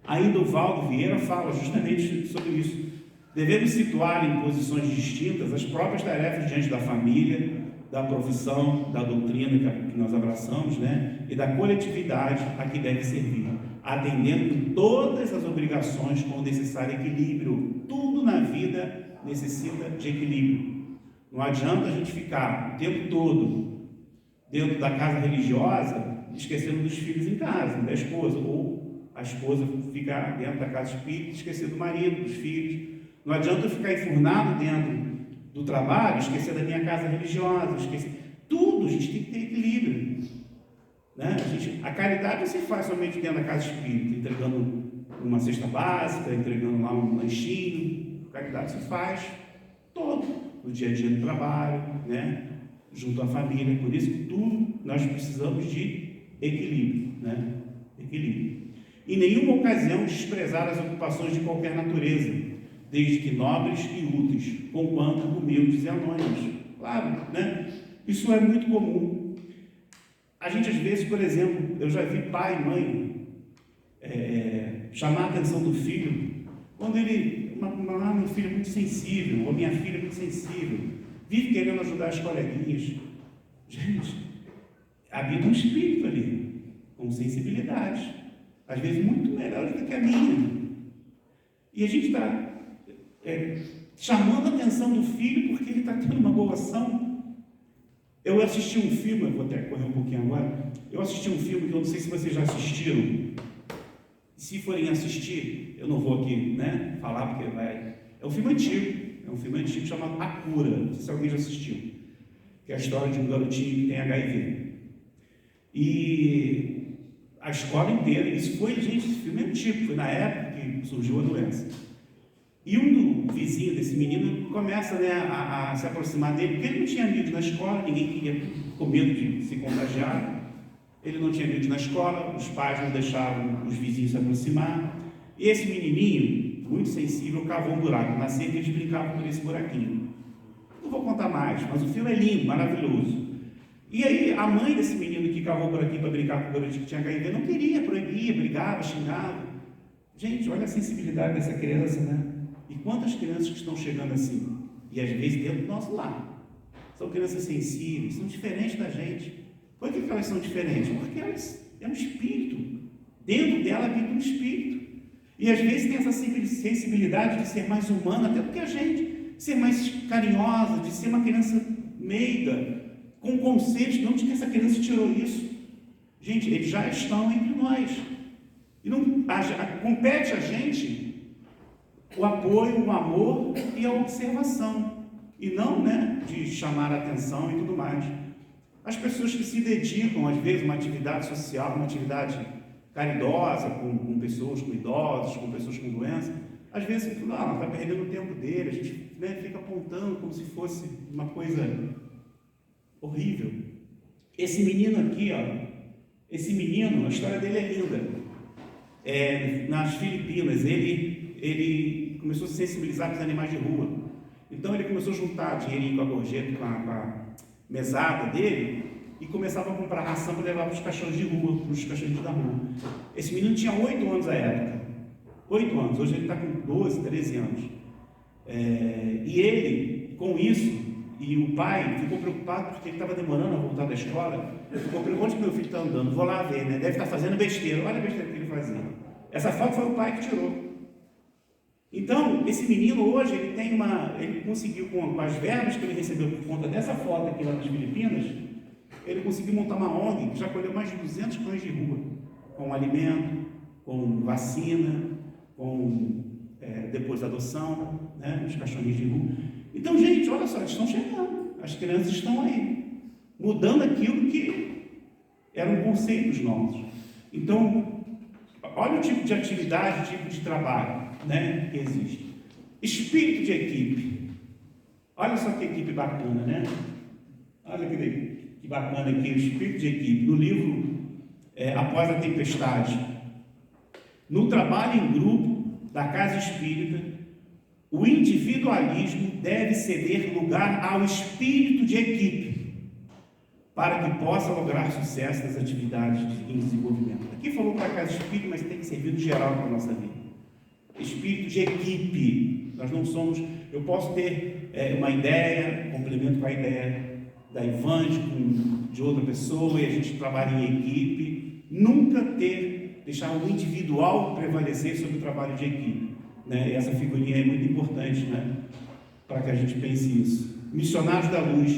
Ainda o Valdo Vieira fala justamente sobre isso. Devemos situar em posições distintas as próprias tarefas diante da família, da profissão, da doutrina que nós abraçamos, né, e da coletividade a que deve servir, atendendo todas as obrigações com o necessário equilíbrio. Tudo na vida necessita de equilíbrio. Não adianta a gente ficar o tempo todo dentro da casa religiosa, esquecendo dos filhos em casa, da esposa, ou a esposa ficar dentro da casa espírita, esquecendo do marido, dos filhos. Não adianta eu ficar enfurnado dentro do trabalho, esquecer da minha casa religiosa, esquecer. Tudo, a gente tem que ter equilíbrio, né? A caridade não se faz somente dentro da casa espírita, entregando uma cesta básica, entregando lá um lanchinho. A caridade se faz todo, no dia a dia do trabalho, né? Junto à família. Por isso que tudo nós precisamos de equilíbrio, né? Equilíbrio. Em nenhuma ocasião desprezar as ocupações de qualquer natureza, desde que nobres e úteis, conquanto humildes e anônimos. Claro, né? Isso é muito comum. A gente, às vezes, por exemplo, eu já vi pai e mãe chamar a atenção do filho quando ele, meu filho é muito sensível, ou minha filha é muito sensível, vive querendo ajudar as coleguinhas. Gente, habita um espírito ali, com sensibilidade, às vezes muito melhor do que a minha. E a gente está chamando a atenção do filho porque ele está tendo uma boa ação. Eu assisti um filme, eu vou até correr um pouquinho agora, eu assisti um filme que eu não sei se vocês já assistiram. Se forem assistir, eu não vou aqui, falar porque vai... É um filme antigo chamado A Cura, não sei se alguém já assistiu, que é a história de um garotinho que tem HIV. E a escola inteira, esse filme é antigo, foi na época que surgiu a doença. E um vizinho desse menino começa a se aproximar dele, porque ele não tinha amigos na escola, ninguém queria, com medo de se contagiar. Ele não tinha amigos na escola, os pais não deixavam os vizinhos se aproximar. E esse menininho, muito sensível, cavou um buraco na cerca e eles brincavam por esse buraquinho. Não vou contar mais, mas o filme é lindo, maravilhoso. E aí a mãe desse menino que cavou o buraquinho para brincar com o garotinho que tinha HIV não queria, proibia, brigava, xingava. Gente, olha a sensibilidade dessa criança, E quantas crianças que estão chegando assim? E às vezes dentro do nosso lar. São crianças sensíveis, são diferentes da gente. Por que elas são diferentes? Porque elas é um espírito. Dentro dela habita um espírito. E às vezes tem essa sensibilidade de ser mais humana até do que a gente. De ser mais carinhosa, de ser uma criança meiga, com conceitos. De onde que essa criança tirou isso? Gente, eles já estão entre nós. E não compete a gente o apoio, o amor e a observação. E não, de chamar a atenção e tudo mais. As pessoas que se dedicam, às vezes, a uma atividade social, uma atividade caridosa, com pessoas, com idosos, com pessoas com doença, às vezes, está perdendo o tempo dele, a gente fica apontando como se fosse uma coisa horrível. Esse menino aqui, a história dele é linda. Nas Filipinas, ele começou a se sensibilizar com os animais de rua. Então, ele começou a juntar dinheirinho com a gorjeta, com a mesada dele, e começava a comprar ração para levar para os cachorros de rua, para os cachorros da rua. Esse menino tinha 8 anos à época. 8 anos, hoje ele está com 12, 13 anos. E ele, com isso, e o pai ficou preocupado porque ele estava demorando a voltar da escola. Ficou preocupado, onde meu filho está andando? Vou lá ver, Deve estar fazendo besteira. Olha a besteira que ele fazia. Essa foto foi o pai que tirou. Então, esse menino hoje, ele conseguiu, com as verbas que ele recebeu por conta dessa foto aqui lá nas Filipinas, ele conseguiu montar uma ONG que já colheu mais de 200 cães de rua, com alimento, com vacina, com depois da adoção, os cachorrinhos de rua. Então, gente, olha só, eles estão chegando, as crianças estão aí, mudando aquilo que eram conceitos nossos. Então, olha o tipo de atividade, o tipo de trabalho, que existe. Espírito de equipe. Olha só que equipe bacana, Olha que bacana aqui, o espírito de equipe. No livro Após a Tempestade, no trabalho em grupo da casa espírita, o individualismo deve ceder lugar ao espírito de equipe, para que possa lograr sucesso nas atividades em desenvolvimento. Aqui falou para a casa espírita, mas tem que servir no geral para a nossa vida. Espírito de equipe. Nós não somos... Eu posso ter uma ideia, complemento com a ideia da Ivande, de outra pessoa, e a gente trabalha em equipe. Nunca deixar o individual prevalecer sobre o trabalho de equipe. E essa figurinha é muito importante, para que a gente pense isso. Missionários da luz,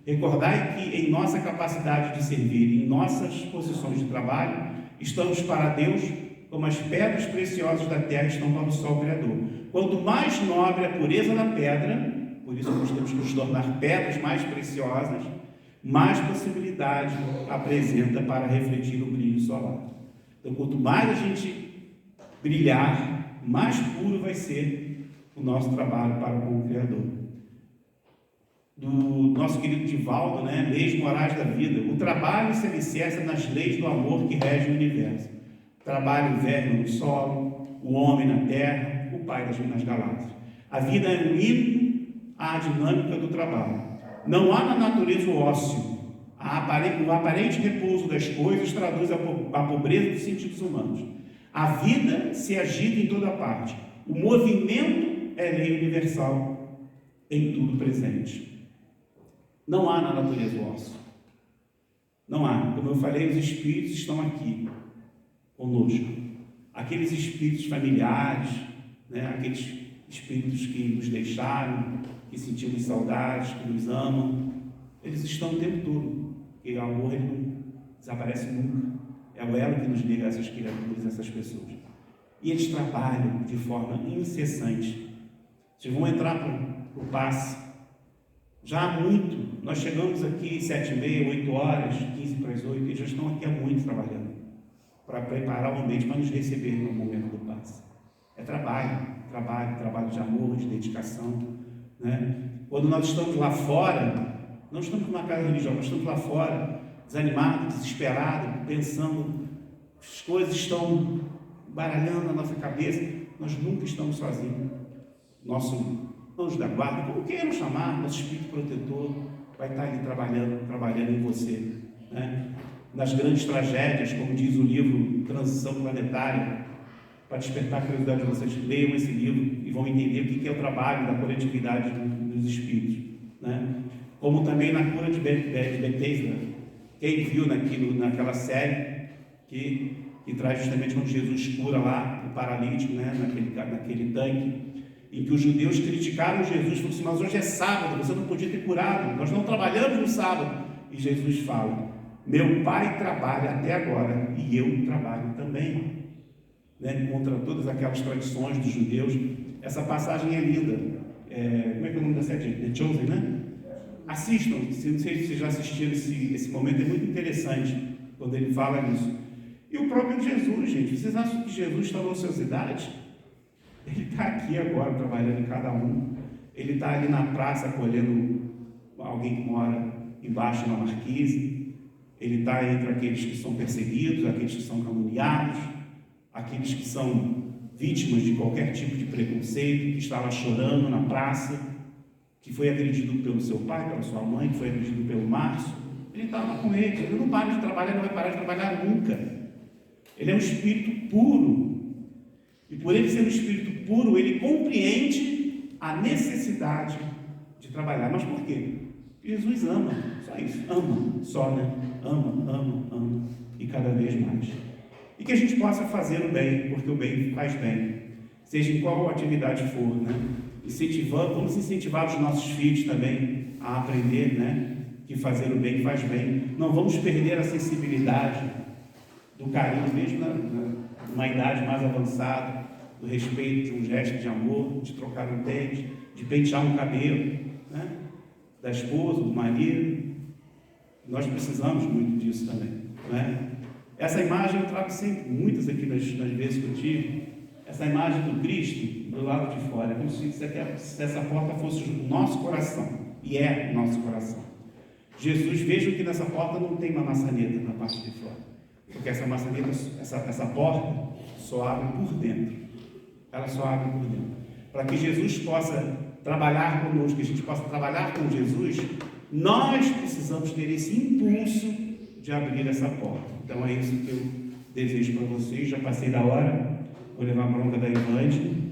recordai que em nossa capacidade de servir, em nossas posições de trabalho, estamos para Deus como as pedras preciosas da terra estão para o sol criador. Quanto mais nobre a pureza da pedra, por isso nós temos que nos tornar pedras mais preciosas, mais possibilidade apresenta para refletir o brilho solar. Então, quanto mais a gente brilhar, mais puro vai ser o nosso trabalho para com o Criador. Do nosso querido Divaldo, Leis Morais da Vida. O trabalho se alicerça nas leis do amor que rege o universo. Trabalho verme no solo, o homem na terra, o pai nas galáxias. A vida é um hino à dinâmica do trabalho. Não há na natureza o ócio, O aparente repouso das coisas traduz a pobreza dos sentidos humanos. A vida se agita em toda parte. O movimento é lei universal em tudo presente. Não há na natureza o ócio. Não há. Como eu falei, os espíritos estão aqui conosco. Aqueles espíritos familiares, né? Aqueles espíritos que nos deixaram, que sentimos saudades, que nos amam, eles estão o tempo todo. Porque o amor ele não desaparece nunca. É o elo que nos liga a essas criaturas, essas pessoas. E eles trabalham de forma incessante. Vocês vão entrar para o passe. Já há muito, nós chegamos aqui 7h30, 8 horas, 15 para as 8, eles já estão aqui há muito trabalhando, para preparar o ambiente para nos receber no momento do passe. É trabalho de amor, de dedicação, né? Quando nós estamos lá fora, não estamos numa casa religiosa, nós estamos lá fora, desanimados, desesperados, pensando, as coisas estão baralhando na nossa cabeça, nós nunca estamos sozinhos. Nosso anjo da guarda, como queiram chamar, nosso espírito protetor vai estar ali trabalhando em você, né? Nas grandes tragédias, como diz o livro Transição Planetária, para despertar a curiosidade de vocês, leiam esse livro e vão entender o que é o trabalho da coletividade dos espíritos, né? Como também na cura de Bethesda, quem viu naquela série que traz justamente quando Jesus cura lá o paralítico, né? naquele tanque, em que os judeus criticaram Jesus, falaram assim, mas hoje é sábado, você não podia ter curado, nós não trabalhamos no sábado. E Jesus fala, meu Pai trabalha até agora e eu trabalho também, né? Contra todas aquelas tradições dos judeus. Essa passagem é linda. Como é que é o nome da série? The Chosen, né? Assistam, não sei se vocês já assistiram esse momento, é muito interessante quando ele fala nisso. E o próprio Jesus, gente, vocês acham que Jesus está na ociosidade? Ele está aqui agora trabalhando em cada um. Ele está ali na praça acolhendo alguém que mora embaixo na marquise. Ele está entre aqueles que são perseguidos, aqueles que são caluniados, aqueles que são vítimas de qualquer tipo de preconceito, que está lá chorando na praça, que foi agredido pelo seu pai, pela sua mãe, que foi agredido pelo Márcio. Ele está lá com eles. Ele não para de trabalhar, não vai parar de trabalhar nunca. Ele é um espírito puro. E por ele ser um espírito puro, ele compreende a necessidade de trabalhar. Mas por quê? Jesus ama, só isso. Ama, só, né? Ama. E cada vez mais. E que a gente possa fazer o bem, porque o bem faz bem. Seja em qual atividade for, né? Vamos incentivar os nossos filhos também a aprender, né? Que fazer o bem faz bem. Não vamos perder a sensibilidade do carinho, mesmo numa idade mais avançada, do respeito de um gesto de amor, de trocar um dente, de pentear um cabelo, né? Da esposa, do marido. Nós precisamos muito disso também, né? Essa imagem eu trago sempre, muitas aqui nas vezes que eu tive, essa imagem do Cristo do lado de fora, como se essa porta fosse o nosso coração, e é o nosso coração. Jesus, vejam que nessa porta não tem uma maçaneta na parte de fora, porque essa maçaneta, essa porta só abre por dentro, ela só abre por dentro. Para que Jesus possa trabalhar conosco, que a gente possa trabalhar com Jesus, nós precisamos ter esse impulso de abrir essa porta. Então é isso que eu desejo para vocês. Já passei da hora, vou levar a bronca da Ivande.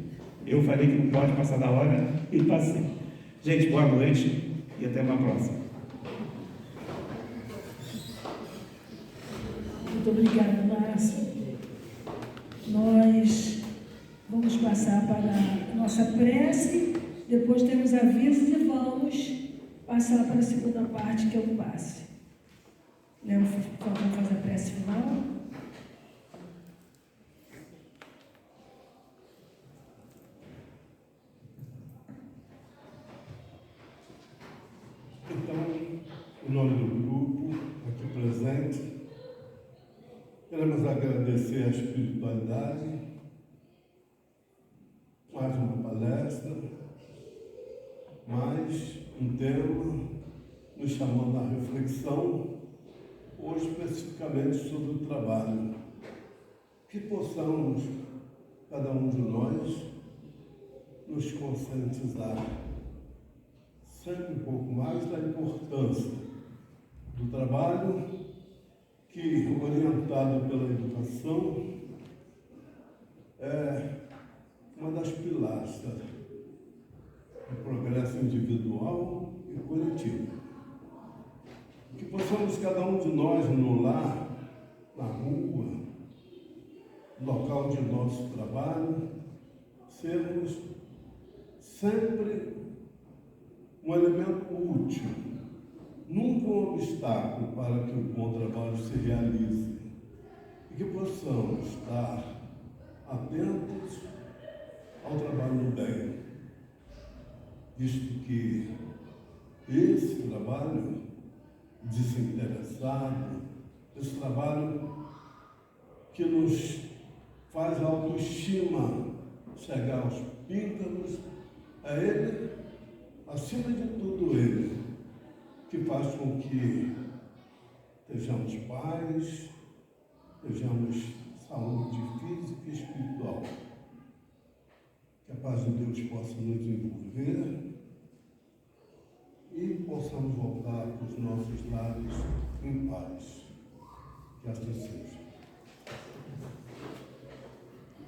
Eu falei que não pode passar da hora e passei. Gente, boa noite e até uma próxima. Muito obrigada, Márcio. Nós vamos passar para a nossa prece, depois temos avisos e vamos passar para a segunda parte, que é o passe. Léo, vamos fazer a prece final. Então, em nome do grupo aqui presente, queremos agradecer a espiritualidade, mais uma palestra, mais um tema nos chamando à reflexão, hoje especificamente sobre o trabalho, que possamos, cada um de nós, nos conscientizar sempre um pouco mais da importância do trabalho, que, orientado pela educação, é uma das pilastras do progresso individual e coletivo. Que possamos, cada um de nós, no lar, na rua, no local de nosso trabalho, sermos sempre um elemento útil, nunca um obstáculo para que o bom trabalho se realize, e que possamos estar atentos ao trabalho do bem, visto que esse trabalho desinteressado, esse trabalho que nos faz a autoestima chegar aos píncaros, é ele, acima de tudo ele, que faz com que tenhamos paz, tenhamos saúde física e espiritual. Que a paz de Deus possa nos envolver e possamos voltar para os nossos lares em paz. Que assim seja.